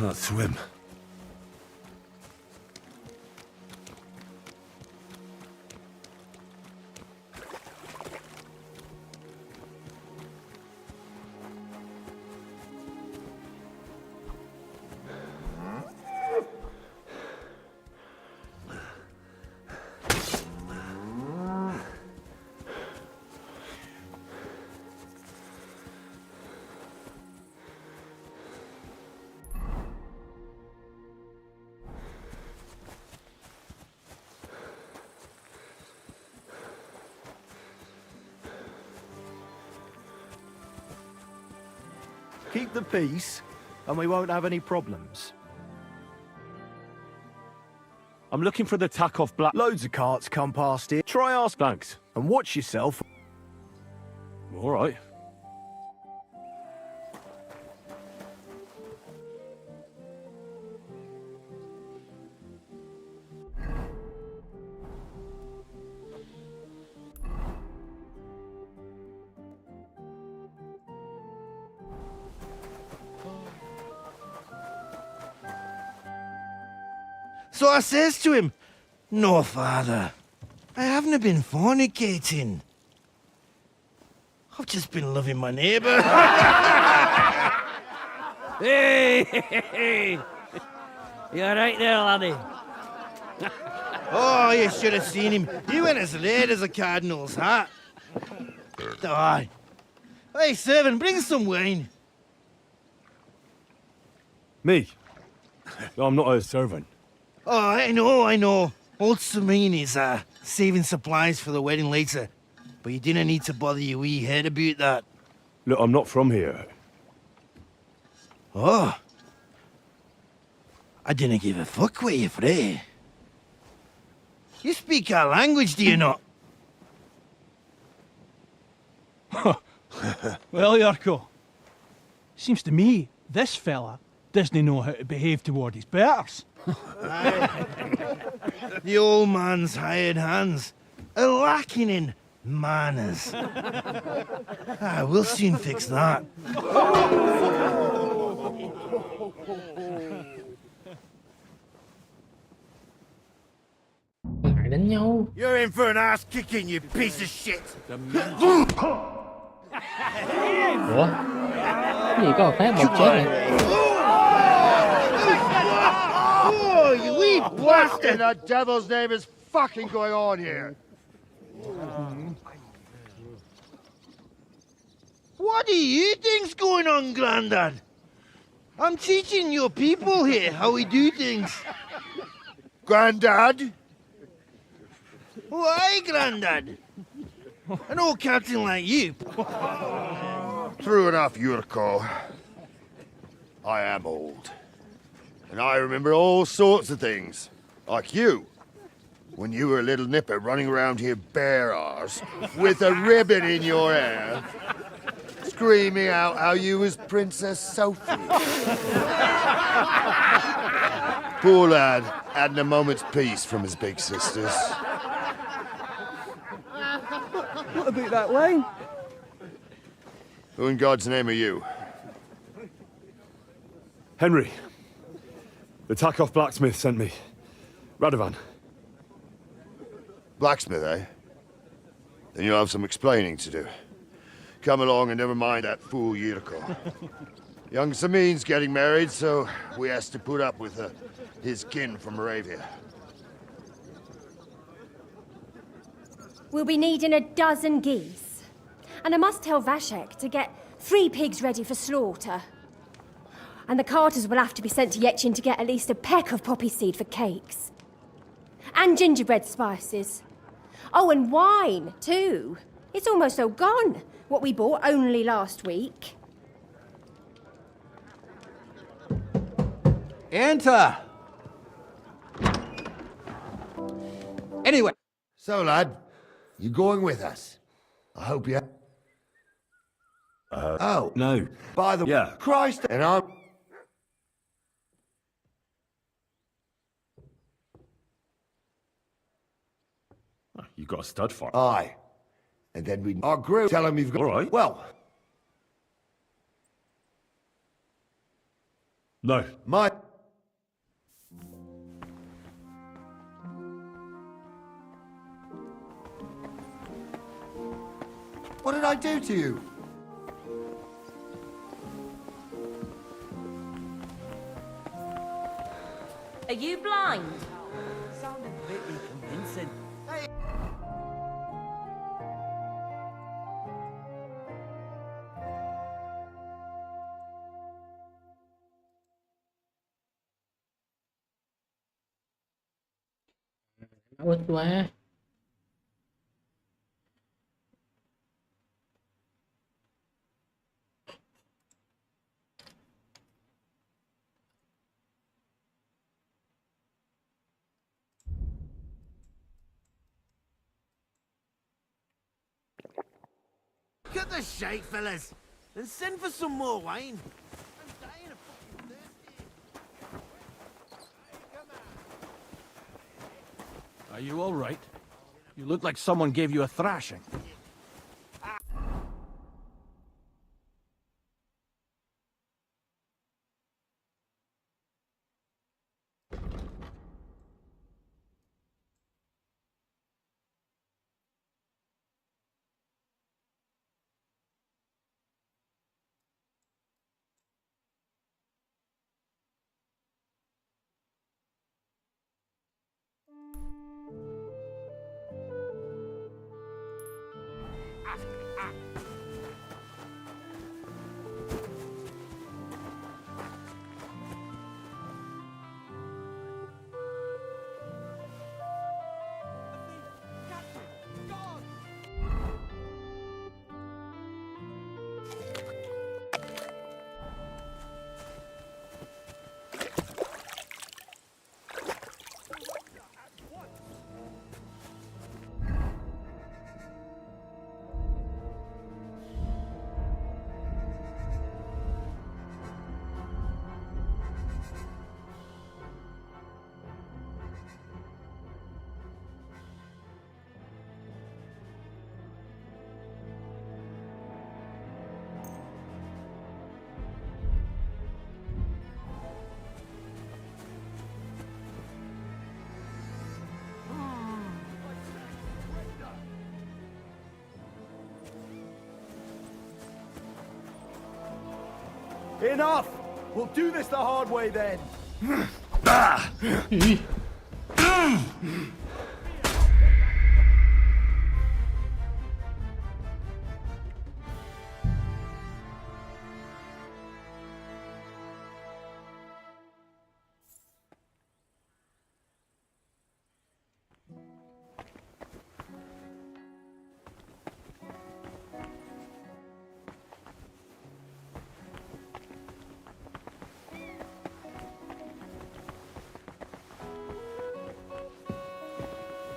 can't swim. Keep the peace, and we won't have any problems. I'm looking for the tack off black. Loads of carts come past here. Try ask. Thanks. And watch yourself. All right. So I says to him, "No, father, I haven't been fornicating. I've just been loving my neighbour." Hey! You alright there, laddie? Oh, you should have seen him. He went as late as a cardinal's hat. Aye. Hey, servant, bring some wine. Me? I'm not a servant. Oh, I know. Old Samine is saving supplies for the wedding later. But you didn't need to bother your wee head about that. Look, I'm not from here. Oh. I didn't give a fuck where you're from. You speak our language, do you not? Well, Yarko, seems to me this fella doesn't know how to behave toward his betters. The old man's hired hands are lacking in manners. We'll soon fix that. Lại đánh nhau. You're in for an ass kicking, you piece of shit. Ủa? Cái gì có một phát một chết này? Oh, you wee What in the devil's name is fucking going on here? What do you think's going on, Grandad? I'm teaching your people here how we do things. Grandad? Why, Grandad? An old captain like you. True enough, Yurko. I am old. And I remember all sorts of things. Like you. When you were a little nipper running around here bare arse, with a ribbon in your hair, screaming out how you was Princess Sophie. Poor lad, hadn't a moment's peace from his big sisters. What about that wine? Who in God's name are you? Henry. The Takoff blacksmith sent me. Radovan. Blacksmith, eh? Then you'll have some explaining to do. Come along and never mind that fool Yirko. Young Samin's getting married, so we has to put up with his kin from Moravia. We'll be needing a dozen geese. And I must tell Vashek to get 3 pigs ready for slaughter. And the carters will have to be sent to Yechin to get at least a peck of poppy seed for cakes. And gingerbread spices. Oh, and wine, too. It's almost all gone, what we bought only last week. Enter! Anyway. So, lad, you going with us? I hope you... oh. No. By the... Yeah. Christ, and I'm... You got a stud for it. Aye. And then we... Our group tell him you've got... All right. Well... No. My... What did I do to you? Are you blind? Sounded a bit inconvincing. Nó ít quá. Cut the shake, fellas, and send for some more wine. I'm dying of fucking thirsty. Are you all right? You look like someone gave you a thrashing. Enough! We'll do this the hard way then.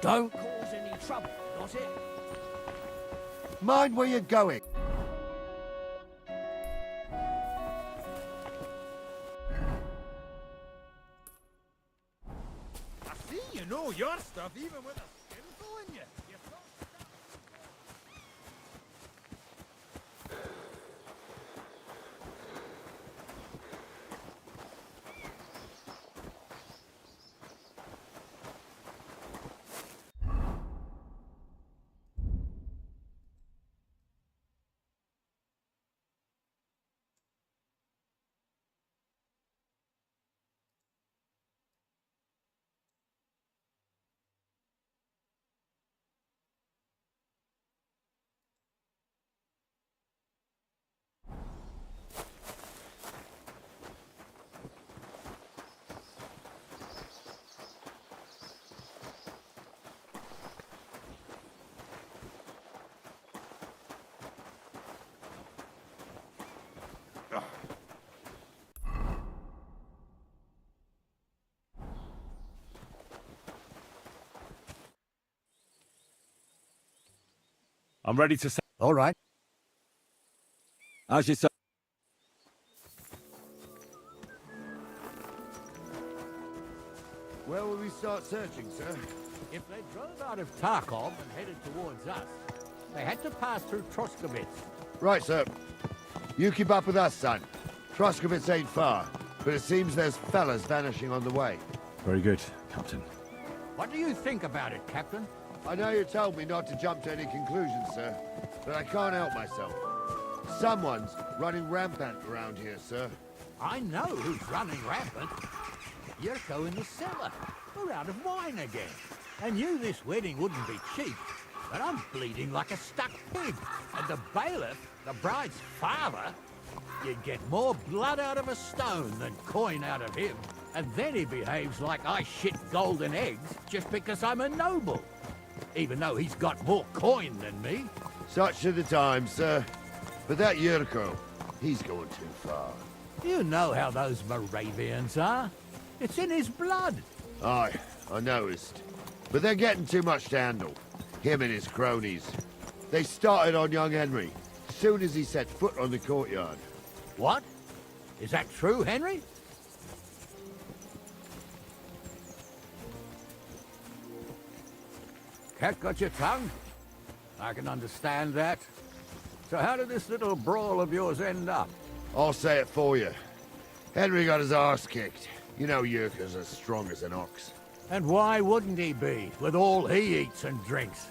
Don't cause any trouble, got it? Mind where you're going. I see you know your stuff even with a skinful in you. I'm ready to say. All right. As you say. Where will we start searching, sir? If they drove out of Tarkov and headed towards us, they had to pass through Troskovitz. Right, sir. You keep up with us, son. Troskovitz ain't far. but it seems there's fellas vanishing on the way. Very good, Captain. What do you think about it, Captain? I know you told me not to jump to any conclusions, sir, but I can't help myself. Someone's running rampant around here, sir. I know who's running rampant. Yurko in the cellar. We're out of wine again. I knew this wedding wouldn't be cheap, but I'm bleeding like a stuck pig. And the bailiff, the bride's father, you'd get more blood out of a stone than coin out of him. And then he behaves like I shit golden eggs just because I'm a noble. Even though he's got more coin than me. Such are the times, sir. But that Yurko, he's going too far. You know how those Moravians are. It's in his blood. Aye, I noticed. But they're getting too much to handle. Him and his cronies. They started on young Henry, soon as he set foot on the courtyard. What? Is that true, Henry? Cat got your tongue? I can understand that. So how did this little brawl of yours end up? I'll say it for you. Henry got his arse kicked. You know Yurko's as strong as an ox. And why wouldn't he be, with all he eats and drinks?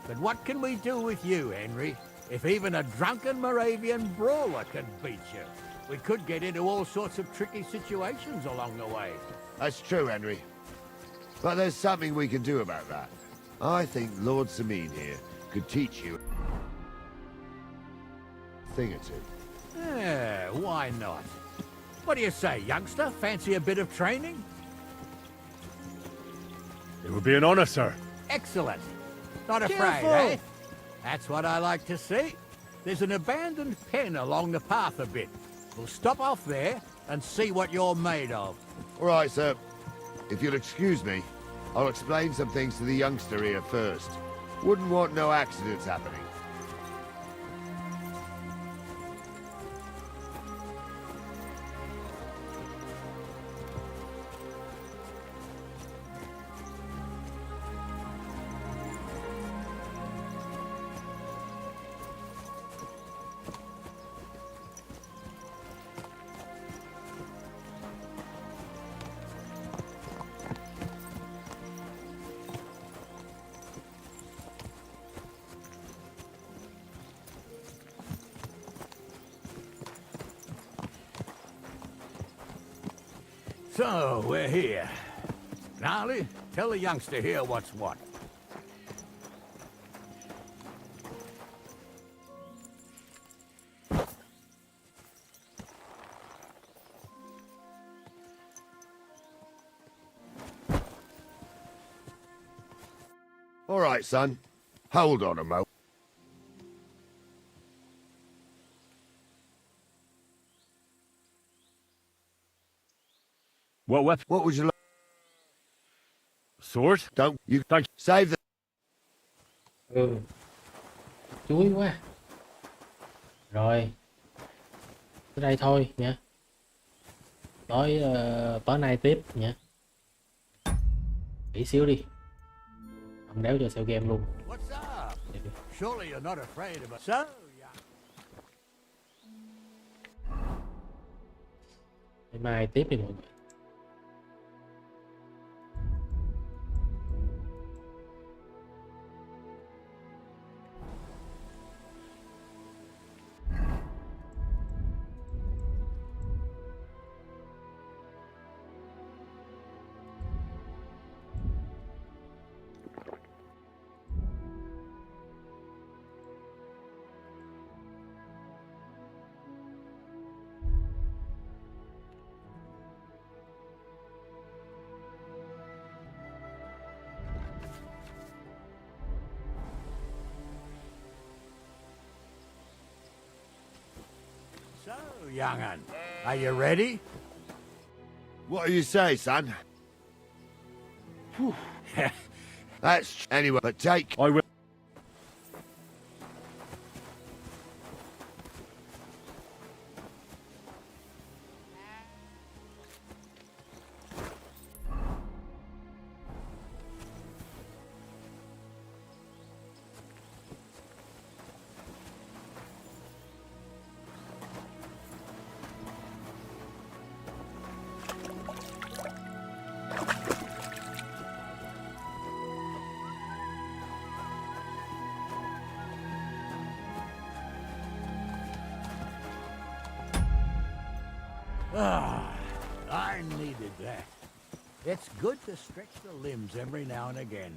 But what can we do with you, Henry, if even a drunken Moravian brawler can beat you? We could get into all sorts of tricky situations along the way. That's true, Henry. But there's something we can do about that. I think Lord Sameen here could teach you a thing or two. Yeah, why not? What do you say, youngster? Fancy a bit of training? It would be an honor, sir. Excellent. Not afraid, Careful. eh? That's what I like to see. There's an abandoned pen along the path a bit. We'll stop off there and see what you're made of. All right, sir. If you'll excuse me, I'll explain some things to the youngster here first. Wouldn't want no accidents happening. So, we're here. Gnarly, tell the youngster here what's what. All right, son. Hold on a mo. What weapon? What would you like? Sword? Don't you Thank save the... Chuối quá. Rồi. Tới đây thôi nha. Tối nay tiếp nha. Nghỉ xíu đi. Không đéo cho xeo game luôn. What's up? Surely you're not afraid of us. So, Ngày mai tiếp đi mọi người. So, young'un, are you ready? What do you say, son? That's anyway, but take... I will. Ah, I needed that. It's good to stretch the limbs every now and again.